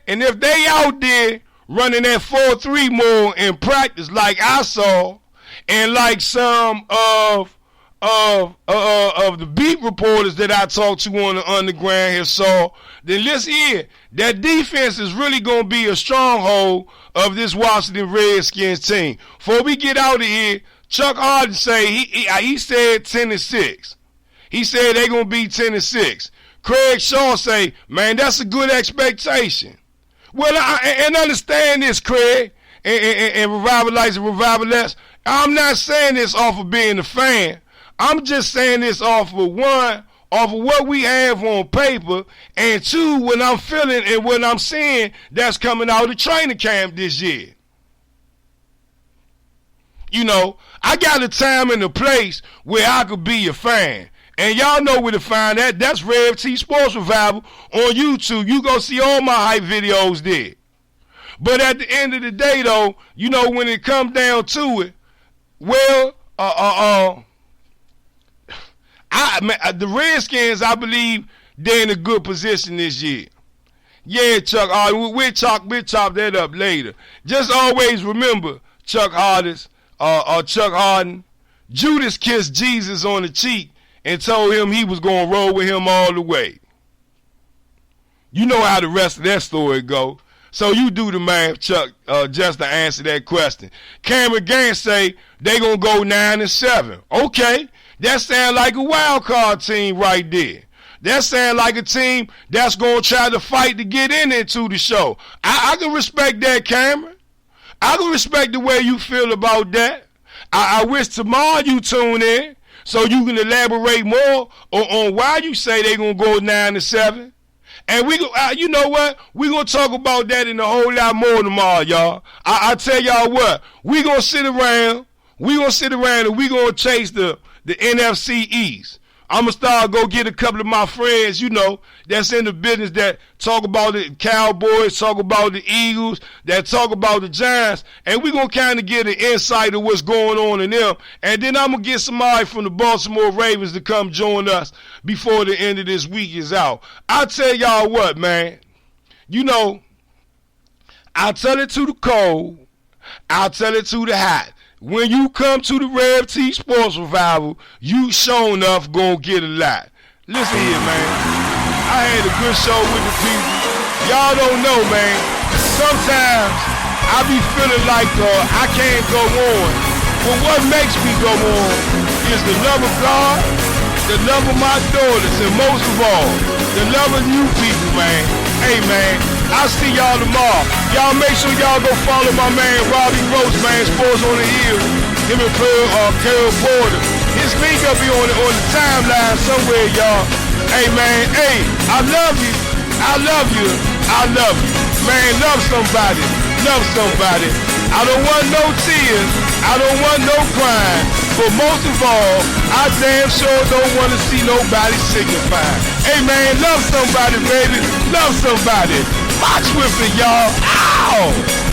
out there running that 4-3 more in practice like I saw, and like some of the beat reporters that I talked to on the underground here saw, then listen here, that defense is really going to be a stronghold of this Washington Redskins team. Before we get out of here, Chuck Harden say he said 10-6. He said they're going to be 10-6. Craig Shaw say, man, that's a good expectation. Well, and understand this, Craig, and Revivalites and Revivalettes, I'm not saying this off of being a fan. I'm just saying this off of what we have on paper, and 2, what I'm feeling and what I'm seeing that's coming out of training camp this year. You know, I got a time and a place where I could be a fan. And y'all know where to find that. That's Rev T Sports Revival on YouTube. You go see all my hype videos there. But at the end of the day, though, you know, when it comes down to it, well, the Redskins, I believe, they're in a good position this year. Yeah, Chuck, we'll chop that up later. Just always remember, Chuck Harden, Judas kissed Jesus on the cheek and told him he was going to roll with him all the way. You know how the rest of that story go. So you do the math, Chuck, just to answer that question. Cameron Gant say they going to go 9-7. Okay, that sound like a wild card team right there. That sound like a team that's going to try to fight to get into the show. I can respect that, Cameron. I can respect the way you feel about that. I wish tomorrow you tune in so you can elaborate more on why you say they're going to go 9-7. And we go, you know what? We're going to talk about that and a whole lot more tomorrow, y'all. I tell y'all what, we're going to sit around. We're going to sit around and we're going to chase the NFC East. I'm going to start go get a couple of my friends, you know, that's in the business that talk about the Cowboys, talk about the Eagles, that talk about the Giants, and we're going to kind of get an insight of what's going on in them. And then I'm going to get somebody from the Baltimore Ravens to come join us before the end of this week is out. I'll tell y'all what, man. You know, I'll tell it to the cold. I'll tell it to the hot. When you come to the Rev T Sports Revival, you sure enough gonna get a lot. Listen here, man. I had a good show with the people. Y'all don't know, man. Sometimes I be feeling like I can't go on. But what makes me go on is the love of God, the love of my daughters, and most of all, the love of you people, man. Hey, man, I'll see y'all tomorrow. Y'all make sure y'all go follow my man, Robbie Roach, man, Sports on the Hill. Him and Carol Porter. His link will be on the timeline somewhere, y'all. Hey, man, hey, I love you. I love you. I love you. Man, love somebody. Love somebody. I don't want no tears. I don't want no crying. But most of all, I damn sure don't want to see nobody signifying. Hey, man, love somebody, baby. Love somebody. March with me, y'all. Ow!